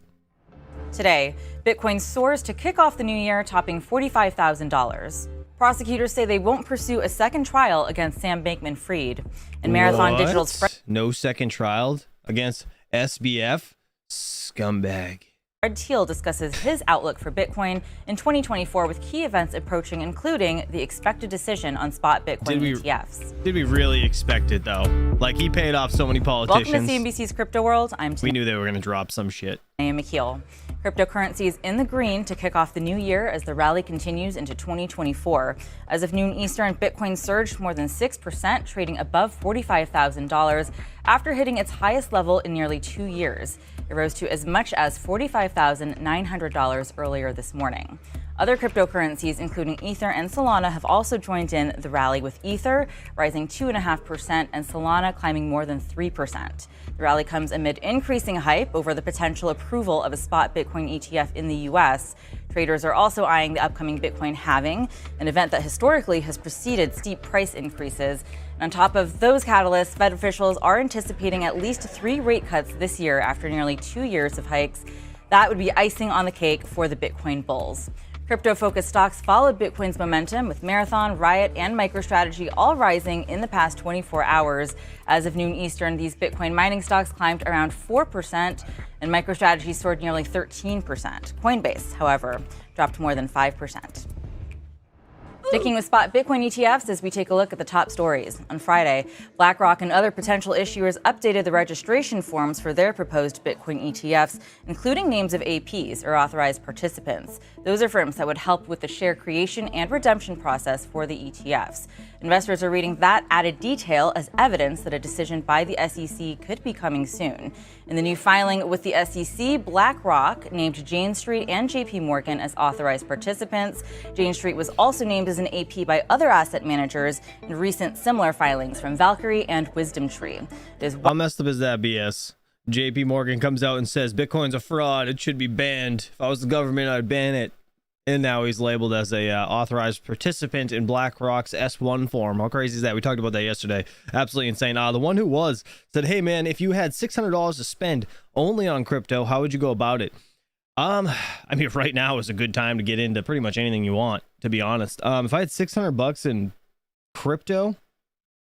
Speaker 10: Today, Bitcoin soars to kick off the new year, topping $45,000. Prosecutors say they won't pursue a second trial against Sam Bankman-Fried. And Marathon Digital's
Speaker 1: no second trial against SBF? Scumbag.
Speaker 10: Fred Thiel discusses his outlook for Bitcoin in 2024 with key events approaching, including the expected decision on spot Bitcoin ETFs.
Speaker 1: Did we really expect it, though? Like, he paid off so many politicians.
Speaker 10: Welcome to CNBC's Crypto World.
Speaker 1: We knew they were going to drop some shit.
Speaker 10: I am McKeel. Cryptocurrencies in the green to kick off the new year as the rally continues into 2024. As of noon Eastern, Bitcoin surged more than 6%, trading above $45,000 after hitting its highest level in nearly 2 years. It rose to as much as $45,900 earlier this morning. Other cryptocurrencies, including Ether and Solana, have also joined in the rally, with Ether rising 2.5% and Solana climbing more than 3%. The rally comes amid increasing hype over the potential approval of a spot Bitcoin ETF in the U.S. Traders are also eyeing the upcoming Bitcoin halving, an event that historically has preceded steep price increases. And on top of those catalysts, Fed officials are anticipating at least 3 rate cuts this year after nearly 2 years of hikes. That would be icing on the cake for the Bitcoin bulls. Crypto-focused stocks followed Bitcoin's momentum, with Marathon, Riot, and MicroStrategy all rising in the past 24 hours. As of noon Eastern, these Bitcoin mining stocks climbed around 4%, and MicroStrategy soared nearly 13%. Coinbase, however, dropped more than 5%. Sticking with spot Bitcoin ETFs as we take a look at the top stories. On Friday, BlackRock and other potential issuers updated the registration forms for their proposed Bitcoin ETFs, including names of APs, or authorized participants. Those are firms that would help with the share creation and redemption process for the ETFs. Investors are reading that added detail as evidence that a decision by the SEC could be coming soon. In the new filing with the SEC, BlackRock named Jane Street and JP Morgan as authorized participants. Jane Street was also named as an AP by other asset managers in recent similar filings from Valkyrie and WisdomTree.
Speaker 1: How messed up is that BS? JP Morgan comes out and says Bitcoin's a fraud, it should be banned. If I was the government, I'd ban it. And now he's labeled as a authorized participant in BlackRock's S1 form. How crazy is that? We talked about that yesterday. Absolutely insane. The one who was said, hey man, if you had $600 to spend only on crypto, how would you go about it? I mean, right now is a good time to get into pretty much anything you want, to be honest. If I had $600 in crypto,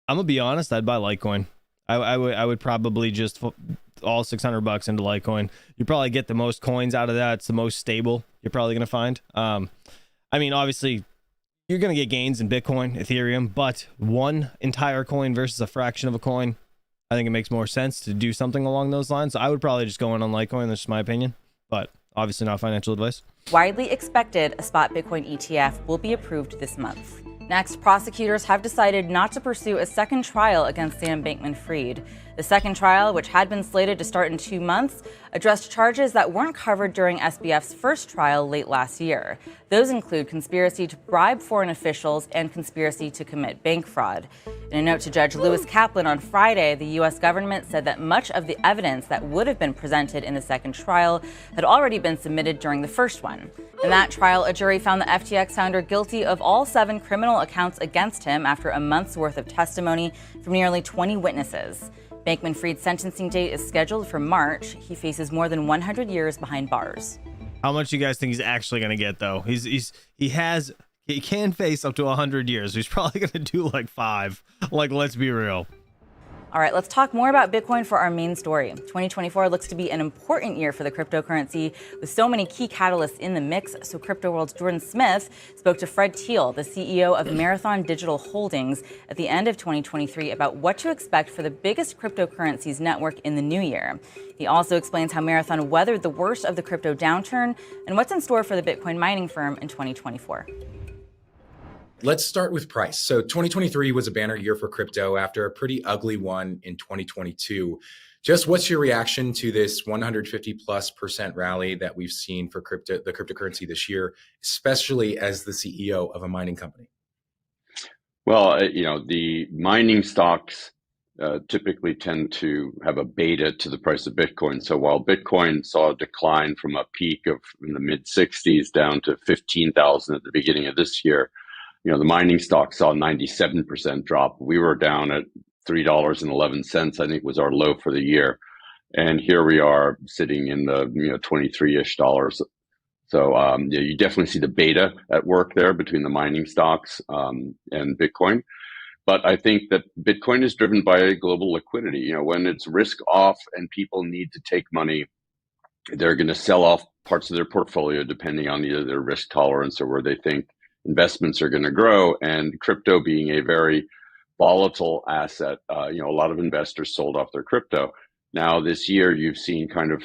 Speaker 1: I'm gonna be honest, I'd buy Litecoin. I would probably just all $600 into Litecoin. You probably get the most coins out of that. It's the most stable you're probably gonna find. I mean, obviously you're gonna get gains in Bitcoin, Ethereum, but one entire coin versus a fraction of a coin, I think it makes more sense to do something along those lines. So I would probably just go in on Litecoin. That's just my opinion, but obviously not financial advice.
Speaker 10: Widely expected, a spot Bitcoin ETF will be approved this month. Next, prosecutors have decided not to pursue a second trial against Sam Bankman-Fried. The second trial, which had been slated to start in 2 months, addressed charges that weren't covered during SBF's first trial late last year. Those include conspiracy to bribe foreign officials and conspiracy to commit bank fraud. In a note to Judge Lewis Kaplan on Friday, the U.S. government said that much of the evidence that would have been presented in the second trial had already been submitted during the first one. In that trial, a jury found the FTX founder guilty of all 7 criminal accounts against him after a month's worth of testimony from nearly 20 witnesses. Bankman-Fried's sentencing date is scheduled for March. He faces more than 100 years behind bars.
Speaker 1: How much do you guys think he's actually going to get, though? He can face up to 100 years. He's probably going to do like 5. Like, let's be real.
Speaker 10: All right, let's talk more about Bitcoin for our main story. 2024 looks to be an important year for the cryptocurrency, with so many key catalysts in the mix. So Crypto World's Jordan Smith spoke to Fred Thiel, the CEO of Marathon Digital Holdings, at the end of 2023 about what to expect for the biggest cryptocurrencies network in the new year. He also explains how Marathon weathered the worst of the crypto downturn and what's in store for the Bitcoin mining firm in 2024.
Speaker 14: Let's start with price. So 2023 was a banner year for crypto after a pretty ugly one in 2022. Just what's your reaction to this 150+% rally that we've seen for the cryptocurrency this year, especially as the CEO of a mining company?
Speaker 15: Well, the mining stocks typically tend to have a beta to the price of Bitcoin. So while Bitcoin saw a decline from a peak of in the mid 60s down to 15,000 at the beginning of this year, the mining stock saw a 97% drop. We were down at $3.11, I think was our low for the year. And here we are sitting in the 23-ish dollars. So you definitely see the beta at work there between the mining stocks and Bitcoin. But I think that Bitcoin is driven by global liquidity. When it's risk off and people need to take money, they're going to sell off parts of their portfolio depending on either their risk tolerance or where they think investments are going to grow. And crypto being a very volatile asset, a lot of investors sold off their crypto. Now this year, you've seen kind of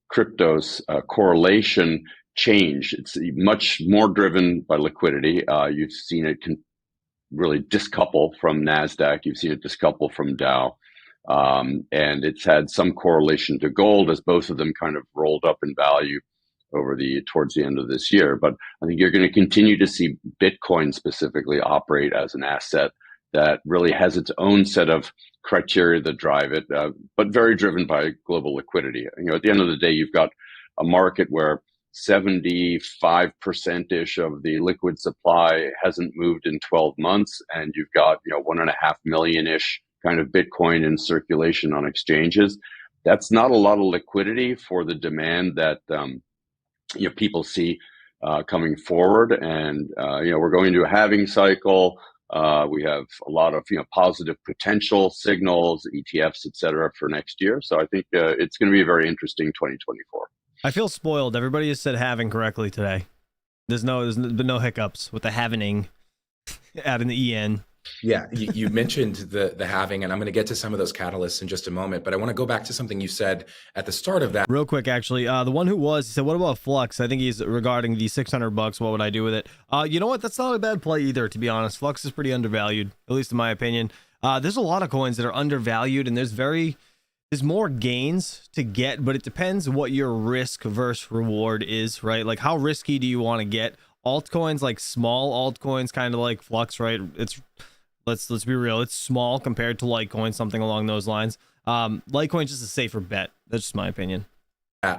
Speaker 15: crypto's correlation change. It's much more driven by liquidity. You've seen it really discouple from NASDAQ. You've seen it discouple from Dow. And it's had some correlation to gold as both of them kind of rolled up in value towards the end of this year. But I think you're going to continue to see Bitcoin specifically operate as an asset that really has its own set of criteria that drive it, but very driven by global liquidity. At the end of the day, you've got a market where 75%-ish of the liquid supply hasn't moved in 12 months, and you've got 1.5 million-ish kind of Bitcoin in circulation on exchanges. That's not a lot of liquidity for the demand that people see coming forward, and we're going into a halving cycle. We have a lot of positive potential signals, ETFs, et cetera, for next year. So I think it's going to be a very interesting 2024.
Speaker 1: I feel spoiled. Everybody has said halving correctly today. There's been no hiccups with the halvening adding the EN.
Speaker 14: Yeah, you mentioned the halving, and I'm going to get to some of those catalysts in just a moment, but I want to go back to something you said at the start of that.
Speaker 1: Real quick, actually, the one who he said, what about Flux? I think he's regarding the $600. What would I do with it? You know what? That's not a bad play either, to be honest. Flux is pretty undervalued, at least in my opinion. There's a lot of coins that are undervalued, and there's more gains to get, but it depends what your risk versus reward is, right? Like, how risky do you want to get? Altcoins, like small altcoins, kind of like Flux, right? Let's be real. It's small compared to Litecoin, something along those lines. Litecoin's just a safer bet. That's just my opinion.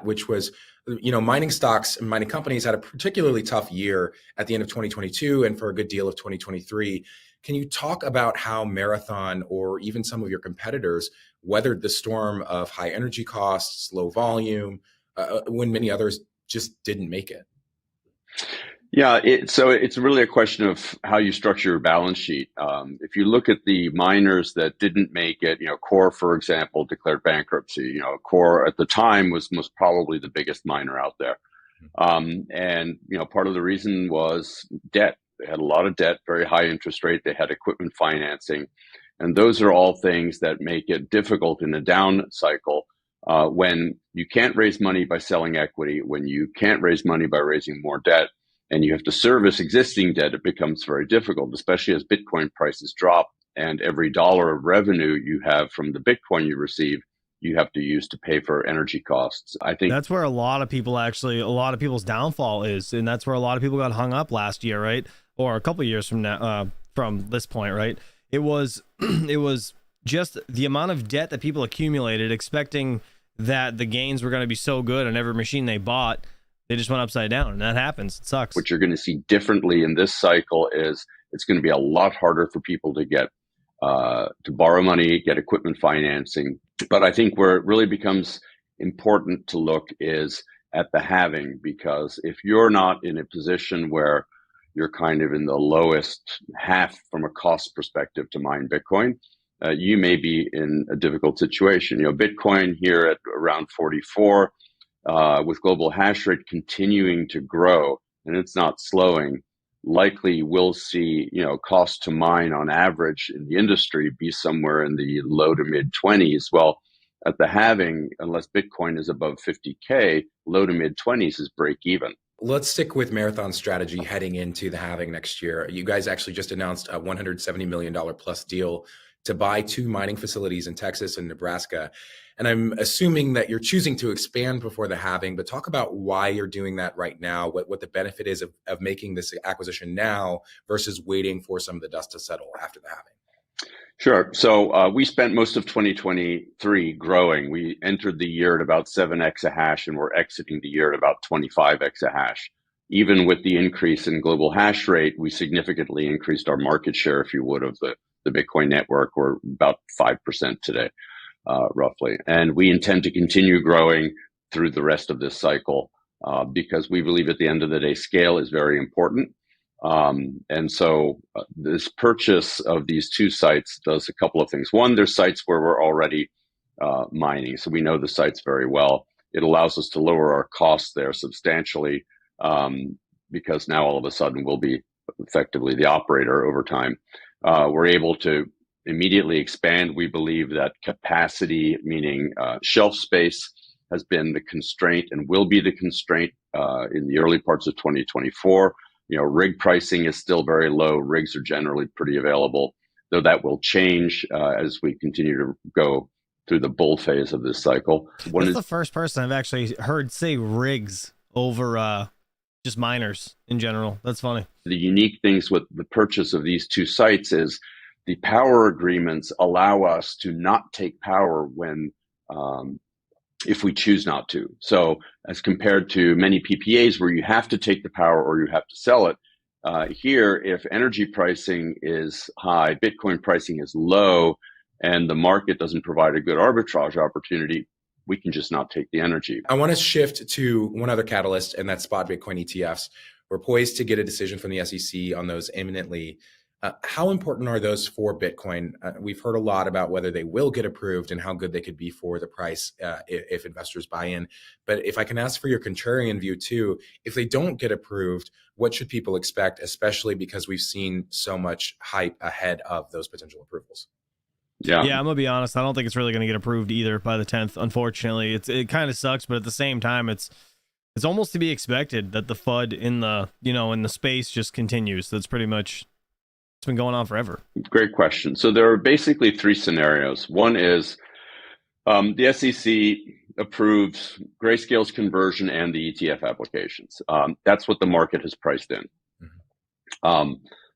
Speaker 14: Which was, mining stocks and mining companies had a particularly tough year at the end of 2022 and for a good deal of 2023. Can you talk about how Marathon or even some of your competitors weathered the storm of high energy costs, low volume, when many others just didn't make it?
Speaker 15: Yeah, so it's really a question of how you structure your balance sheet. If you look at the miners that didn't make it, Core, for example, declared bankruptcy. Core at the time was most probably the biggest miner out there. And part of the reason was debt. They had a lot of debt, very high interest rate. They had equipment financing. And those are all things that make it difficult in a down cycle when you can't raise money by selling equity, when you can't raise money by raising more debt, and you have to service existing debt. It becomes very difficult, especially as Bitcoin prices drop, and every dollar of revenue you have from the Bitcoin you receive, you have to use to pay for energy costs. I think
Speaker 1: that's where a lot of people's downfall is, and that's where a lot of people got hung up last year, right? Or a couple of years from now, from this point, right? It was just the amount of debt that people accumulated, expecting that the gains were going to be so good on every machine they bought. They just went upside down, and that happens. It sucks.
Speaker 15: What you're going to see differently in this cycle is it's going to be a lot harder for people to get to borrow money, get equipment financing. But I think where it really becomes important to look is at the halving, because if you're not in a position where you're kind of in the lowest half from a cost perspective to mine Bitcoin, you may be in a difficult situation. Bitcoin here at around 44. With global hash rate continuing to grow, and it's not slowing, likely we'll see, cost to mine on average in the industry be somewhere in the low to mid 20s. Well, at the halving, unless Bitcoin is above 50K, low to mid 20s is break even.
Speaker 14: Let's stick with Marathon's strategy heading into the halving next year. You guys actually just announced a $170 million plus deal to buy 2 mining facilities in Texas and Nebraska. And I'm assuming that you're choosing to expand before the halving, but talk about why you're doing that right now, what the benefit is of making this acquisition now versus waiting for some of the dust to settle after the halving.
Speaker 15: Sure. So we spent most of 2023 growing. We entered the year at about 7 exahash, and we're exiting the year at about 25 exahash. Even with the increase in global hash rate, we significantly increased our market share, if you would, of the Bitcoin network. We're about 5% today. Roughly. And we intend to continue growing through the rest of this cycle because we believe at the end of the day, scale is very important. And so this purchase of these 2 sites does a couple of things. One, there's sites where we're already mining, so we know the sites very well. It allows us to lower our costs there substantially because now all of a sudden we'll be effectively the operator over time. We're able to immediately expand. We believe that capacity, meaning shelf space, has been the constraint and will be the constraint in the early parts of 2024. Rig pricing is still very low. Rigs are generally pretty available, though that will change as we continue to go through the bull phase of this cycle.
Speaker 1: That's the first person I've actually heard say rigs over just miners in general. That's funny.
Speaker 15: The unique things with the purchase of these two sites is the power agreements allow us to not take power when if we choose not to. So as compared to many PPAs where you have to take the power or you have to sell it, here, if energy pricing is high, Bitcoin pricing is low, and the market doesn't provide a good arbitrage opportunity, we can just not take the energy.
Speaker 14: I want to shift to one other catalyst, and that's spot Bitcoin ETFs. We're poised to get a decision from the SEC on those imminently. How important are those for Bitcoin? We've heard a lot about whether they will get approved and how good they could be for the price if investors buy in. But if I can ask for your contrarian view too, if they don't get approved, what should people expect, especially because we've seen so much hype ahead of those potential approvals?
Speaker 1: Yeah, I'm gonna be honest. I don't think it's really gonna get approved either by the 10th. Unfortunately, it kind of sucks, but at the same time, it's almost to be expected that the FUD in the space just continues. That's pretty much. It's been going on forever.
Speaker 15: Great question. So there are basically three scenarios. One is the SEC approves Grayscale's conversion and the ETF applications. That's what the market has priced in.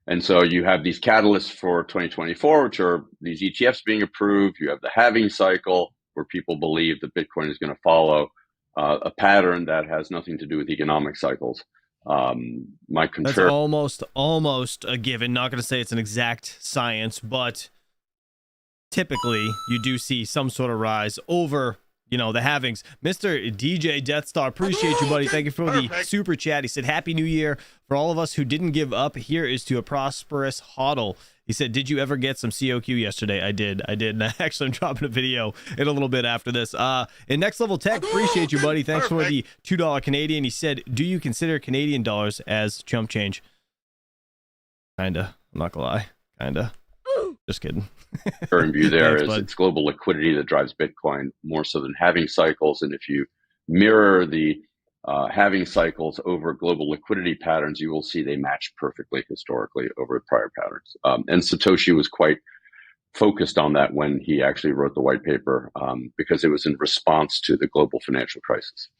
Speaker 15: And so you have these catalysts for 2024, which are these ETFs being approved. You have the halving cycle, where people believe that Bitcoin is going to follow a pattern that has nothing to do with economic cycles.
Speaker 1: That's almost a given. Not going to say it's an exact science, but typically you do see some sort of rise over, the halvings. Mr. DJ Deathstar, appreciate you, buddy. Thank you for the super chat. He said, Happy New Year. For all of us who didn't give up, here is to a prosperous hodl. He said, did you ever get some COQ yesterday? I did. And actually, I'm dropping a video in a little bit after this. And Next Level Tech, appreciate you, buddy. Thanks for the $2 Canadian. He said, do you consider Canadian dollars as chump change? Kinda. I'm not gonna lie. Kinda. Just kidding.
Speaker 15: Current view there
Speaker 1: Thanks,
Speaker 15: is
Speaker 1: bud.
Speaker 15: it's global liquidity that drives Bitcoin more so than halving cycles. And if you mirror the halving cycles over global liquidity patterns, you will see they match perfectly historically over prior patterns. And Satoshi was quite focused on that when he actually wrote the white paper, because it was in response to the global financial crisis.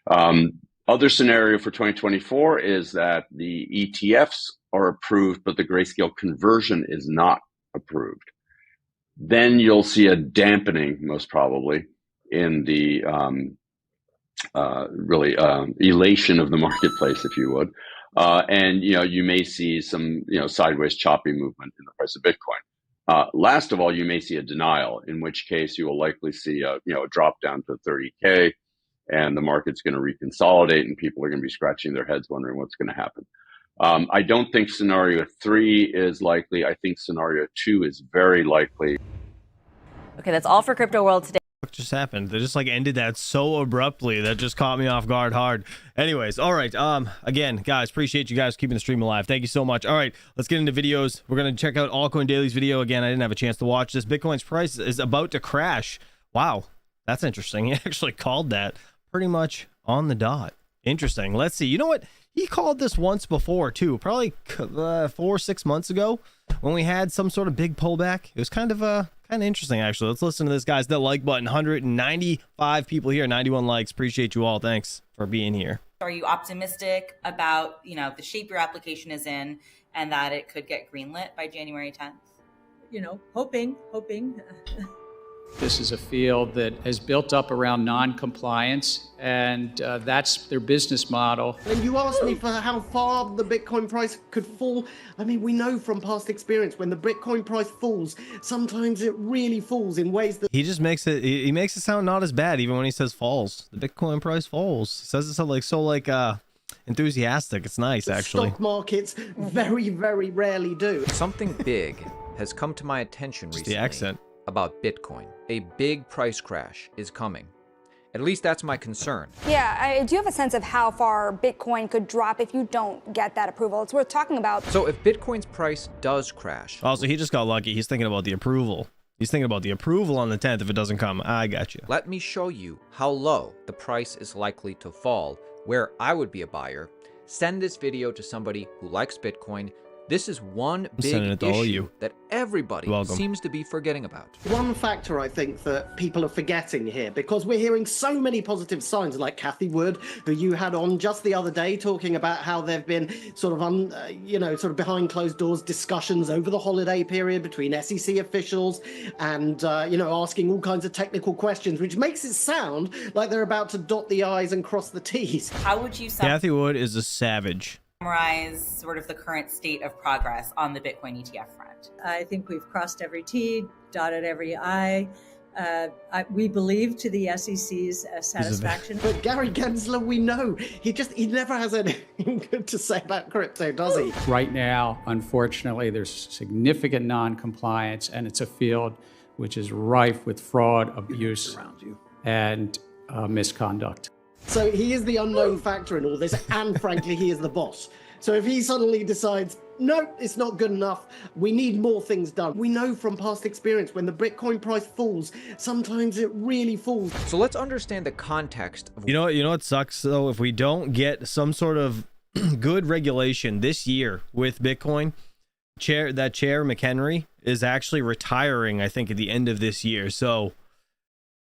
Speaker 15: Other scenario for 2024 is that the ETFs are approved, but the Grayscale conversion is not approved. Then you'll see a dampening, most probably, in the elation of the marketplace, if you would. And, you may see some, sideways choppy movement in the price of Bitcoin. Last of all, you may see a denial, in which case you will likely see a drop down to 30K, and the market's going to reconsolidate, and people are going to be scratching their heads wondering what's going to happen. I don't think scenario 3 is likely. I think scenario 2 is very likely.
Speaker 10: Okay, that's all for Crypto World today.
Speaker 1: What just happened? They just ended that so abruptly. That just caught me off guard hard. Anyways, all right. Again, guys, appreciate you guys keeping the stream alive. Thank you so much. All right, let's get into videos. We're gonna check out Altcoin Daily's video again. I didn't have a chance to watch this. Bitcoin's price is about to crash. Wow, that's interesting. He actually called that pretty much on the dot. Interesting. Let's see. You know what? He called this once before too, probably 4 or 6 months ago when we had some sort of big pullback. It was kind of interesting, actually. Let's listen to this, guys. That like button, 195 people here, 91 likes. Appreciate you all. Thanks for being here.
Speaker 10: Are you optimistic about, the shape your application is in and that it could get greenlit by January 10th?
Speaker 16: Hoping. This is a field that has built up around non-compliance, and that's their business model.
Speaker 17: And you asked me for how far the Bitcoin price could fall. I mean, we know from past experience when the Bitcoin price falls, sometimes it really falls in ways that...
Speaker 1: He just makes it sound not as bad even when he says falls. The Bitcoin price falls. He says it so enthusiastic. It's nice, actually.
Speaker 17: Stock markets very, very rarely do.
Speaker 18: Something big has come to my attention recently.
Speaker 1: The accent.
Speaker 18: About Bitcoin. A big price crash is coming. At least that's my concern.
Speaker 19: Yeah, do you have a sense of how far Bitcoin could drop if you don't get that approval? It's worth talking about.
Speaker 18: So if Bitcoin's price does crash...
Speaker 1: Also, he just got lucky. He's thinking about the approval. He's thinking about the approval on the 10th if it doesn't come. I got you.
Speaker 18: Let me show you how low the price is likely to fall, where I would be a buyer. Send this video to somebody who likes Bitcoin. This is one big
Speaker 1: sending it to all of
Speaker 18: issue
Speaker 1: you.
Speaker 18: that everybody
Speaker 1: Welcome.
Speaker 18: seems to be forgetting about.
Speaker 17: One factor I think that people are forgetting here, because we're hearing so many positive signs, like Kathy Wood, who you had on just the other day, talking about how there've been sort of, sort of behind closed doors discussions over the holiday period between SEC officials and, asking all kinds of technical questions, which makes it sound like they're about to dot the I's and cross the T's.
Speaker 20: How would you
Speaker 1: Kathy Wood is a savage.
Speaker 20: summarize sort of the current state of progress on the Bitcoin ETF front?
Speaker 21: I think we've crossed every T, dotted every I. We believe to the SEC's satisfaction.
Speaker 17: But Gary Gensler, we know, he never has anything good to say about crypto, does he?
Speaker 16: Right now, unfortunately, there's significant non-compliance, and it's a field which is rife with fraud, abuse, and misconduct.
Speaker 17: So he is the unknown factor in all this, and frankly, he is the boss. So if he suddenly decides, no, it's not good enough, we need more things done. We know from past experience, when the Bitcoin price falls, sometimes it really falls.
Speaker 18: So let's understand the context of...
Speaker 1: You know what sucks, though? If we don't get some sort of good regulation this year with Bitcoin, Chair McHenry is actually retiring, I think, at the end of this year. So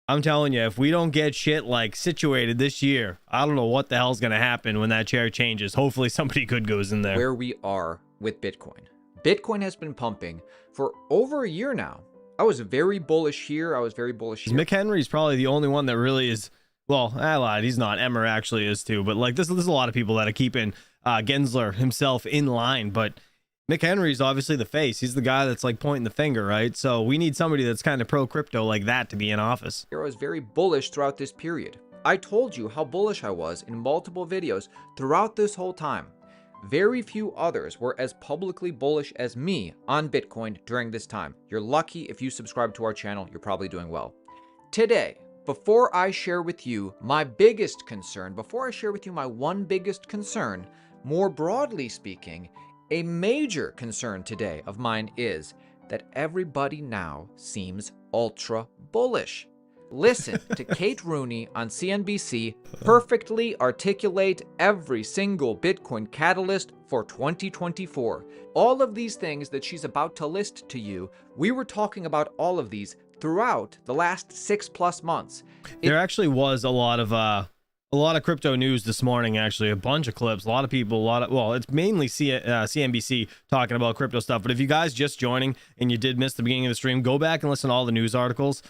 Speaker 1: I'm telling you, if we don't get shit like situated this year, I don't know what the hell's going to happen when that chair changes. Hopefully somebody good goes in there.
Speaker 18: Where we are with Bitcoin. Bitcoin has been pumping for over a year now. I was very bullish here. I was very bullish here.
Speaker 1: McHenry's probably the only one that really is, well, I lied. He's not. Emmer actually is too. But like, there's a lot of people that are keeping Gensler himself in line. But McHenry's obviously the face. He's the guy that's like pointing the finger, right? So we need somebody that's kind of pro crypto like that to be in office.
Speaker 18: I was very bullish throughout this period. I told you how bullish I was in multiple videos throughout this whole time. Very few others were as publicly bullish as me on Bitcoin during this time. You're lucky if you subscribe to our channel. You're probably doing well. Today, before I share with you my biggest concern, before I share with you my one biggest concern, more broadly speaking, a major concern today of mine is that everybody now seems ultra bullish. Listen to Kate Rooney on CNBC perfectly articulate every single Bitcoin catalyst for 2024. All of these things that she's about to list to you, we were talking about all of these throughout the last 6+ months.
Speaker 1: There actually was a lot of crypto news this morning, actually. A bunch of clips, a lot of people, well, it's mainly CNBC talking about crypto stuff. But if you guys just joining and you did miss the beginning of the stream, go back and listen to all the news articles.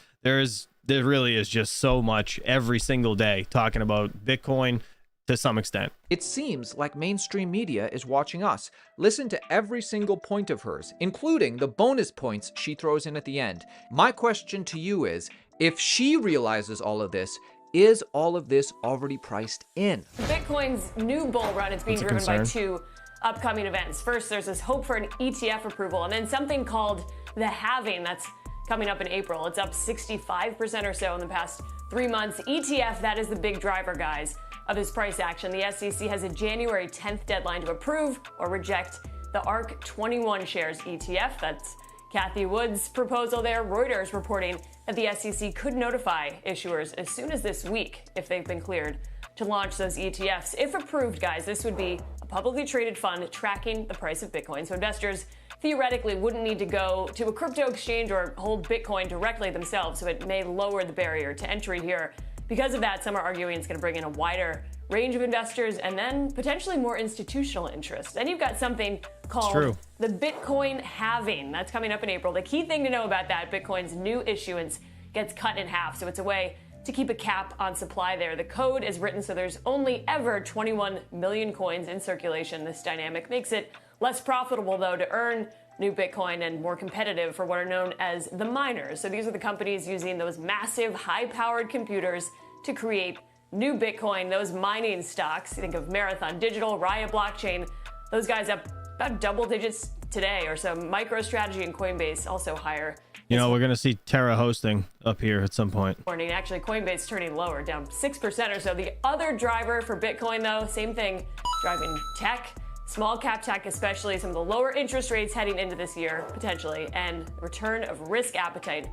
Speaker 1: There really is just so much every single day talking about Bitcoin to some extent.
Speaker 18: It seems like mainstream media is watching us. Listen to every single point of hers, including the bonus points she throws in at the end. My question to you is, if she realizes all of this, is all of this already priced in?
Speaker 4: Bitcoin's new bull run is being driven by two upcoming events. First, there's this hope for an ETF approval, and then something called the halving that's coming up in April. It's up 65% or so in the past 3 months. ETF, that is the big driver, guys, of this price action. The SEC has a January 10th deadline to approve or reject the ARK 21 shares ETF. That's Kathy Wood's proposal there. Reuters reporting that the SEC could notify issuers as soon as this week if they've been cleared to launch those ETFs. If approved, guys, this would be a publicly traded fund tracking the price of Bitcoin. So investors theoretically wouldn't need to go to a crypto exchange or hold Bitcoin directly themselves. So it may lower the barrier to entry here. Because of that, some are arguing it's going to bring in a wider range of investors and then potentially more institutional interest. Then you've got something called the Bitcoin halving. That's coming up in April. The key thing to know about that, Bitcoin's new issuance gets cut in half. So it's a way to keep a cap on supply there. The code is written so there's only ever 21 million coins in circulation. This dynamic makes it less profitable, though, to earn new Bitcoin and more competitive for what are known as the miners. So these are the companies using those massive, high-powered computers to create new Bitcoin. Those mining stocks, you think of Marathon Digital, Riot Blockchain, those guys up about double digits today or so. MicroStrategy and Coinbase also higher.
Speaker 1: You know, we're going to see Terra hosting up here at some point.
Speaker 4: Morning. Actually, Coinbase turning lower, down 6% or so. The other driver for Bitcoin, though, same thing, driving tech, small cap tech, especially some of the lower interest rates heading into this year, potentially, and return of risk appetite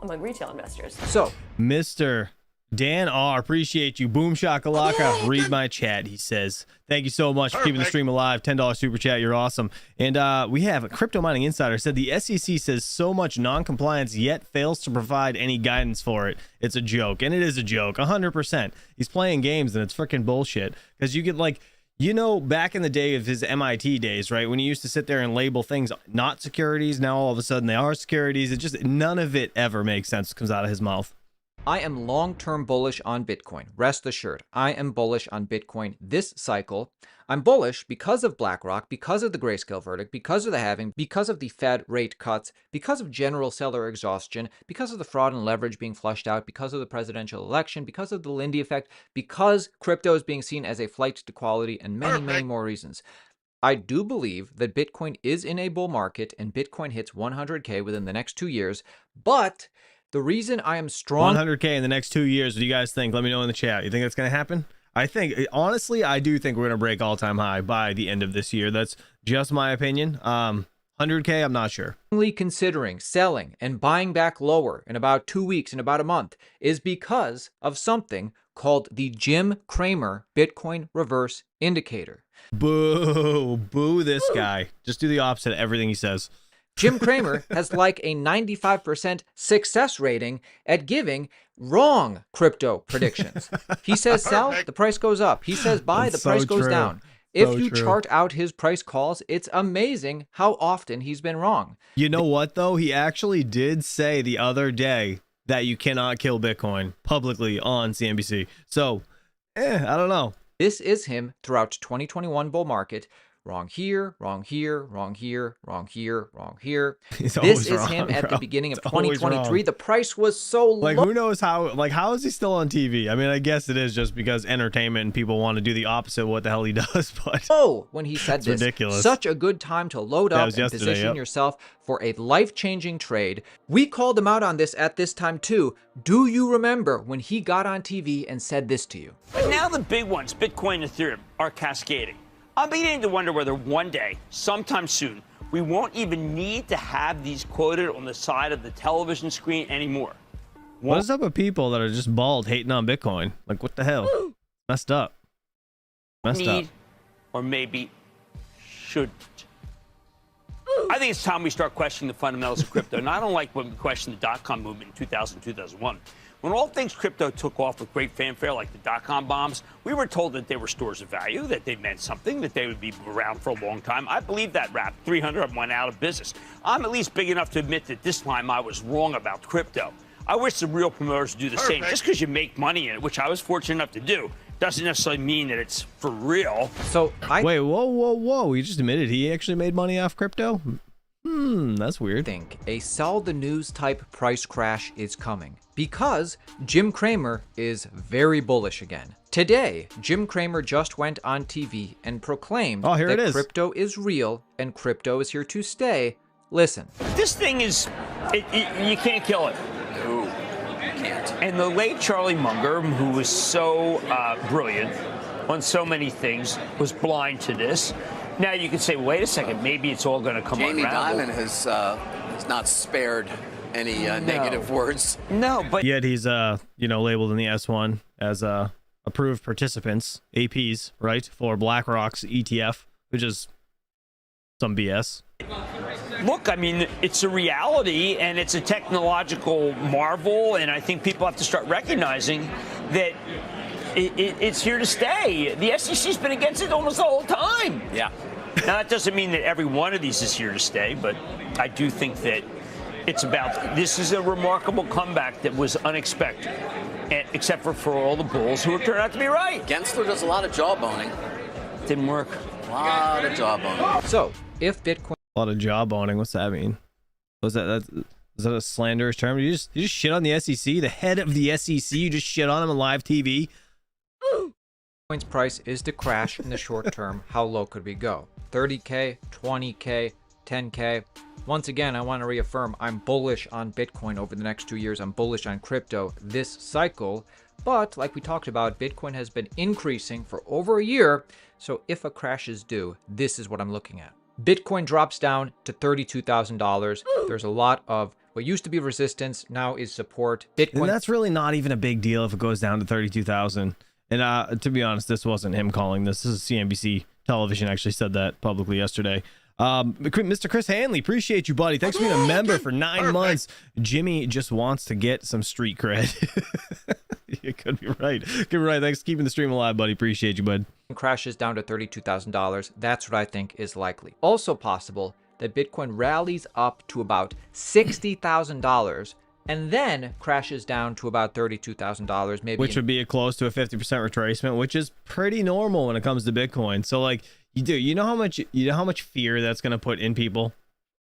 Speaker 4: among retail investors.
Speaker 18: So,
Speaker 1: Mr. Dan R, appreciate you. Boom shakalaka. Read my chat, he says. Thank you so much for keeping the stream alive. $10 super chat. You're awesome. And we have a Crypto Mining Insider said the SEC says so much non-compliance yet fails to provide any guidance for it. It's a joke. And it is a joke. 100%. He's playing games and it's freaking bullshit. Because you get like, you know, back in the day of his MIT days, right? When he used to sit there and label things not securities, now all of a sudden they are securities. It just, none of it ever makes sense. Comes out of his mouth.
Speaker 18: I am long-term bullish on Bitcoin. Rest assured, I am bullish on Bitcoin this cycle. I'm bullish because of BlackRock, because of the grayscale verdict, because of the halving, because of the Fed rate cuts, because of general seller exhaustion, because of the fraud and leverage being flushed out, because of the presidential election, because of the Lindy effect, because crypto is being seen as a flight to quality, and many, many more reasons. I do believe that Bitcoin is in a bull market and Bitcoin hits 100K within the next 2 years, but the reason I am strong...
Speaker 1: 100K in the next 2 years. What do you guys think? Let me know in the chat. You think that's going to happen? I think, honestly, I do think we're going to break all-time high by the end of this year. That's just my opinion. 100K, I'm not sure.
Speaker 18: Considering selling and buying back lower in about 2 weeks, in about a month, is because of something called the Jim Cramer Bitcoin Reverse Indicator.
Speaker 1: Boo. Boo this guy. Just do the opposite of everything he says.
Speaker 18: Jim Cramer has like a 95% success rating at giving wrong crypto predictions. He says sell, the price goes up. He says buy, the price goes down. If you chart out his price calls, it's amazing how often he's been wrong.
Speaker 1: You know what, though? He actually did say the other day that you cannot kill Bitcoin publicly on CNBC. So, I don't know.
Speaker 18: This is him throughout 2021 bull market. Wrong here, wrong here, wrong here, wrong here, wrong here. This is wrong, him at the beginning of 2023. The price was so low.
Speaker 1: Like, who knows how, like, how is he still on TV? I mean, I guess it is just because entertainment and people want to do the opposite of what the hell he does, but...
Speaker 18: Oh, when he said this,
Speaker 1: ridiculous.
Speaker 18: Such a good time to load up and position yourself for a life-changing trade. We called him out on this at this time, too. Do you remember when he got on TV and said this to you?
Speaker 2: But now the big ones, Bitcoin and Ethereum, are cascading. I'm beginning to wonder whether one day, sometime soon, we won't even need to have these quoted on the side of the television screen anymore.
Speaker 1: What is up with people that are just bald hating on Bitcoin? Like, what the hell? Messed up. Messed up.
Speaker 2: Or maybe shouldn't. I think it's time we start questioning the fundamentals of crypto. And I don't like when we question the dot-com movement in 2000, 2001. When all things crypto took off with great fanfare, like the dot-com bombs, we were told that they were stores of value, that they meant something, that they would be around for a long time. I believe that rap. 300 of them went out of business. I'm at least big enough to admit that this time I was wrong about crypto. I wish the real promoters would do the same. Just because you make money in it, which I was fortunate enough to do, doesn't necessarily mean that it's for real.
Speaker 18: So
Speaker 1: Wait, whoa. You just admitted he actually made money off crypto? That's weird.
Speaker 18: I think a sell the news type price crash is coming because Jim Cramer is very bullish again. Today, Jim Cramer just went on TV and proclaimed that crypto is real and crypto is here to stay. Listen.
Speaker 2: This thing is, you can't kill it.
Speaker 22: No, you can't.
Speaker 2: And the late Charlie Munger, who was so brilliant on so many things, was blind to this. Now you can say, wait a second, maybe it's all going to come
Speaker 22: Jamie
Speaker 2: unravel.
Speaker 22: Dimon has not spared any negative words.
Speaker 2: No, but
Speaker 1: yet he's labeled in the S1 as approved participants, APs, right, for BlackRock's ETF, which is some BS.
Speaker 2: Look, I mean, it's a reality and it's a technological marvel, and I think people have to start recognizing that it's here to stay. The SEC's been against it almost the whole time.
Speaker 22: Yeah.
Speaker 2: Now, that doesn't mean that every one of these is here to stay, but I do think that this is a remarkable comeback that was unexpected, except for all the bulls who turned out to be right.
Speaker 22: Gensler does a lot of jawboning.
Speaker 2: Didn't work.
Speaker 22: A lot of jawboning.
Speaker 18: So, if Bitcoin...
Speaker 1: A lot of jawboning, what's that mean? Is that a slanderous term? You just shit on the SEC? The head of the SEC, you just shit on him on live TV?
Speaker 18: Bitcoin's price is to crash in the short term. How low could we go? 30K, 20K, 10K. Once again, I want to reaffirm I'm bullish on Bitcoin over the next 2 years. I'm bullish on crypto this cycle. But like we talked about, Bitcoin has been increasing for over a year. So if a crash is due, this is what I'm looking at. Bitcoin drops down to $32,000. There's a lot of What used to be resistance now is support. Bitcoin.
Speaker 1: And that's really not even a big deal if it goes down to 32,000. And to be honest, this wasn't him calling this. This is CNBC television actually said that publicly yesterday. Mr. Chris Hanley, appreciate you, buddy. Thanks for being a member for 9 months. Jimmy just wants to get some street cred. You could be right. Could be right. Thanks for keeping the stream alive, buddy. Appreciate you, bud.
Speaker 18: Crashes down to $32,000. That's what I think is likely. Also possible that Bitcoin rallies up to about $60,000 and then crashes down to about $32,000, maybe.
Speaker 1: Which would be close to a 50% retracement, which is pretty normal when it comes to Bitcoin. So like, you know how much fear that's going to put in people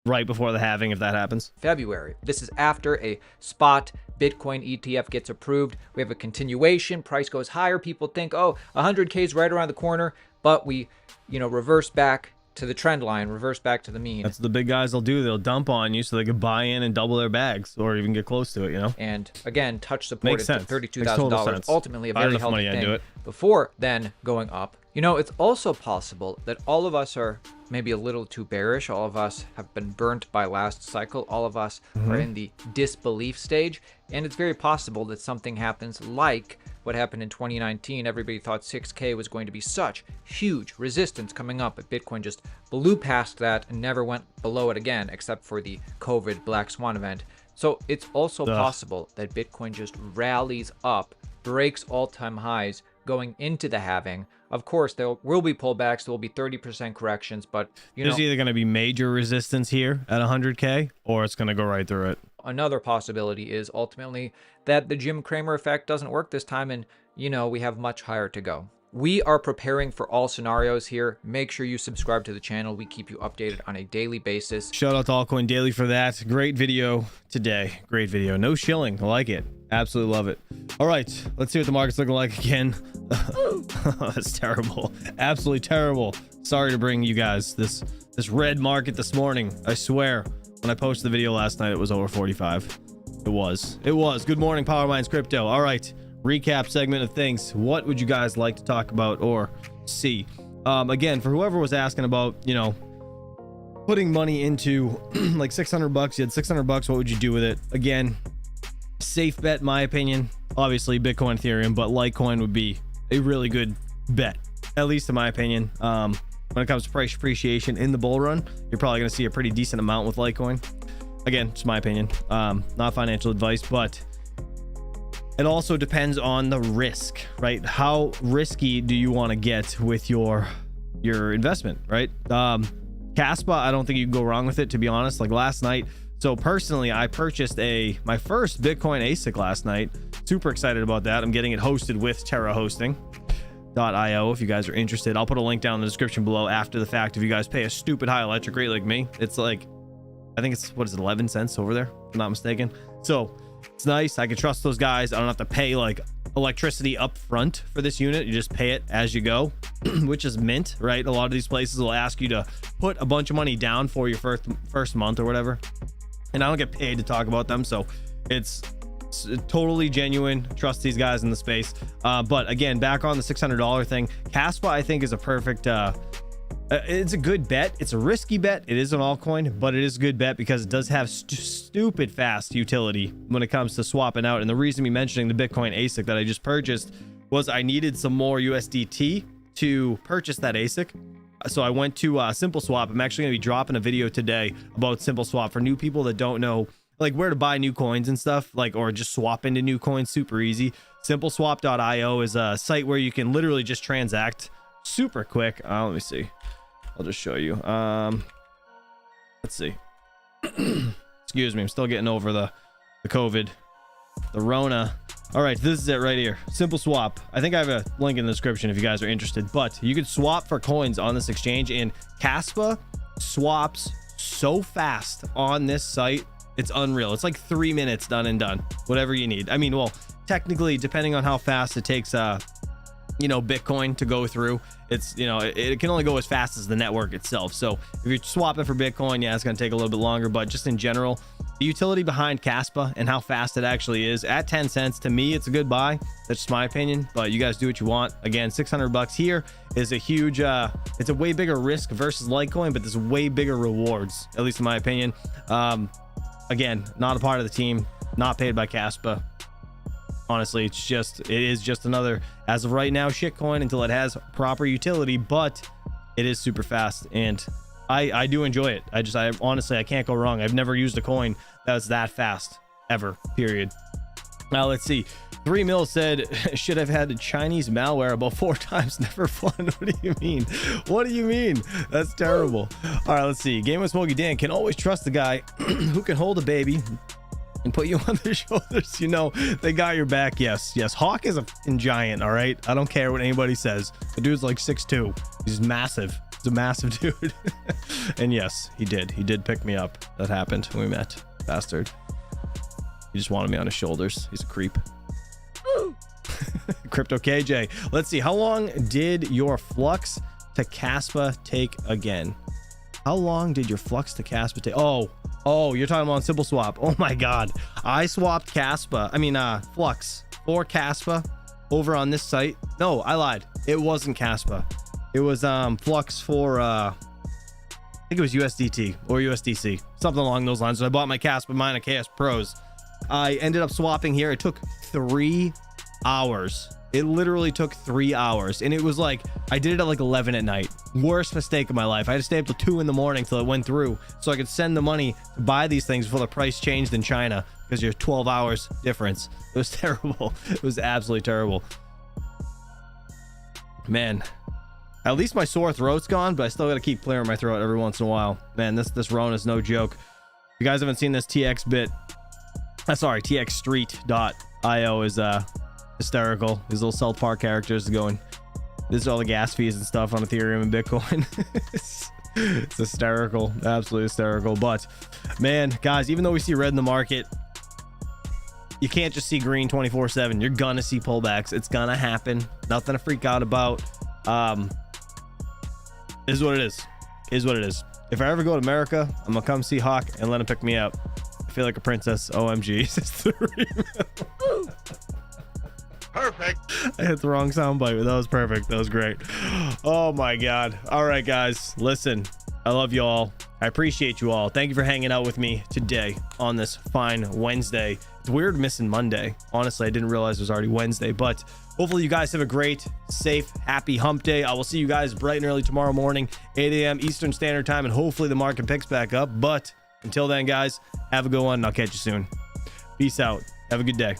Speaker 1: right before the halving if that happens?
Speaker 18: February. This is after a spot Bitcoin ETF gets approved. We have a continuation. Price goes higher. People think, oh, 100K is right around the corner, but we, reverse back to the trend line, reverse back to the mean.
Speaker 1: That's what the big guys will do. They'll dump on you so they can buy in and double their bags or even get close to it,
Speaker 18: And again, touch support
Speaker 1: Makes
Speaker 18: at
Speaker 1: sense.
Speaker 18: $32,000. Ultimately, a very healthy
Speaker 1: money, I'd do
Speaker 18: thing.
Speaker 1: it.
Speaker 18: Before then going up. It's also possible that all of us are maybe a little too bearish. All of us have been burnt by last cycle. All of us are in the disbelief stage. And it's very possible that something happens like what happened in 2019. Everybody thought 6K was going to be such huge resistance coming up, but Bitcoin just blew past that and never went below it again, except for the COVID Black Swan event. So it's also possible that Bitcoin just rallies up, breaks all-time highs going into the halving. Of course, there will be pullbacks. There will be 30% corrections, but
Speaker 1: there's either going to be major resistance here at 100K or it's going to go right through it.
Speaker 18: Another possibility is ultimately that the Jim Cramer effect doesn't work this time, and we have much higher to go. We are preparing for all scenarios here. Make sure you subscribe to the channel. We keep you updated on a daily basis.
Speaker 1: Shout out to Altcoin Daily for that. Great video today. Great video. No shilling. I like it. Absolutely love it. All right, let's see what the market's looking like again. That's terrible. Absolutely terrible. Sorry to bring you guys this red market this morning. I swear, when I posted the video last night, it was over 45. It was. Good morning, Power Minds Crypto. All right, recap segment of things. What would you guys like to talk about or see? Again, for whoever was asking about, putting money into like $600, you had $600. What would you do with it? Again, safe bet, in my opinion. Obviously, Bitcoin, Ethereum, but Litecoin would be a really good bet, at least in my opinion. When it comes to price appreciation in the bull run, you're probably going to see a pretty decent amount with Litecoin. Again, it's my opinion, not financial advice, but it also depends on the risk, right? How risky do you want to get with your investment, right? Kaspa, I don't think you can go wrong with it, to be honest. Like last night, so personally, I purchased my first Bitcoin ASIC last night. Super excited about that. I'm getting it hosted with Terra Hosting.io. If you guys are interested, I'll put a link down in the description below after the fact. If you guys pay a stupid high electric rate like me, it's like, I think it's, 11 cents over there, if I'm not mistaken. So it's nice. I can trust those guys. I don't have to pay like electricity up front for this unit. You just pay it as you go, which is mint, right? A lot of these places will ask you to put a bunch of money down for your first month or whatever. And I don't get paid to talk about them, so it's totally genuine. Trust these guys in the space. But again, back on the $600 thing, Kaspa I think is a perfect it's a good bet. It's a risky bet. It is an altcoin, but it is a good bet because it does have stupid fast utility when it comes to swapping out. And the reason me mentioning the Bitcoin ASIC that I just purchased was I needed some more USDT to purchase that ASIC. So I went to Simple Swap. I'm actually going to be dropping a video today about Simple Swap for new people that don't know like where to buy new coins and stuff, like, or just swap into new coins. Super easy. Simpleswap.io is a site where you can literally just transact super quick. Let me see. I'll just show you. Let's see. Excuse me. I'm still getting over the COVID, the Rona. All right, this is it right here. Simple Swap. I think I have a link in the description if you guys are interested, but you could swap for coins on this exchange, and Kaspa swaps so fast on this site. It's unreal. It's like 3 minutes done and done, whatever you need. I mean, well, technically, depending on how fast it takes, Bitcoin to go through, it's, it can only go as fast as the network itself. So if you're swapping for Bitcoin, yeah, it's going to take a little bit longer, but just in general, the utility behind Kaspa and how fast it actually is at 10 cents, to me, it's a good buy. That's just my opinion, but you guys do what you want. Again, $600 here is a huge, it's a way bigger risk versus Litecoin, but there's way bigger rewards, at least in my opinion. again, not a part of the team, not paid by Kaspa. Honestly, it is just another, as of right now, shitcoin until it has proper utility, but it is super fast, and I do enjoy it. I honestly, I can't go wrong. I've never used a coin that's that fast, ever, period. Now, let's see. 3 Mil said, should have had Chinese malware about 4 times, never fun. What do you mean? What do you mean? That's terrible. All right, let's see. Game with Smokey Dan can always trust the guy who can hold a baby and put you on their shoulders. You know, they got your back. Yes. Hawk is a fucking giant, all right? I don't care what anybody says. The dude's like 6'2". He's massive. He's a massive dude. And yes, he did pick me up. That happened when we met. Bastard. He just wanted me on his shoulders. He's a creep. Crypto KJ, let's see, how long did your flux to Kaspa take again? How long did your flux to Kaspa take? Oh, you're talking about Simple Swap. Oh my god, I swapped flux for Kaspa over on this site. No, I lied, it wasn't Kaspa. It was flux for I think it was USDT or USDC, something along those lines. So I bought my Kaspa mine at KS Pros. I ended up swapping here. It took 3 hours. It literally took 3 hours, and it was like I did it at like 11 at night. Worst mistake of my life. I had to stay up till 2 in the morning till it went through so I could send the money to buy these things before the price changed in China, because you're 12 hours difference. It was terrible. It was absolutely terrible, man. At least my sore throat's gone, but I still got to keep clearing my throat every once in a while, man. This Rona is no joke. If you guys haven't seen this, txstreet.io is hysterical. These little South Park characters going, this is all the gas fees and stuff on Ethereum and Bitcoin. It's hysterical, absolutely hysterical. But man, guys, even though we see red in the market, you can't just see green 24/7. You're gonna see pullbacks. It's gonna happen. Nothing to freak out about. Is what it is. If I ever go to America, I'm gonna come see Hawk and let him pick me up. I feel like a princess. OMG. Perfect. I hit the wrong soundbite, but that was perfect. That was great. Oh my god. All right, guys, listen, I love you all. I appreciate you all. Thank you for hanging out with me today on this fine Wednesday. It's weird missing Monday. Honestly, I didn't realize it was already Wednesday, but hopefully you guys have a great, safe, happy hump day. I will see you guys bright and early tomorrow morning, 8 a.m. Eastern Standard Time, and hopefully the market picks back up. But until then, guys, have a good one, and I'll catch you soon. Peace out. Have a good day.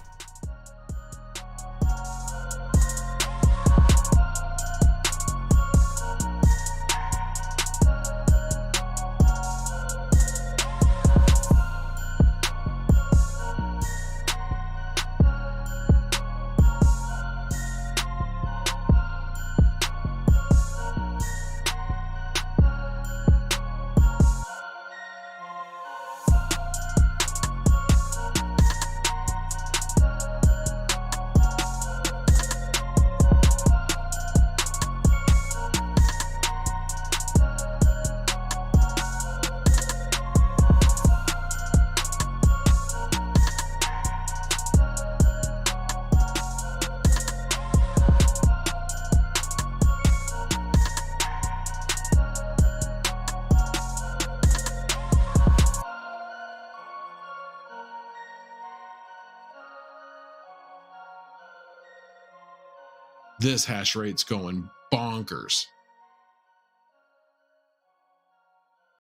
Speaker 3: This hash rate's going bonkers.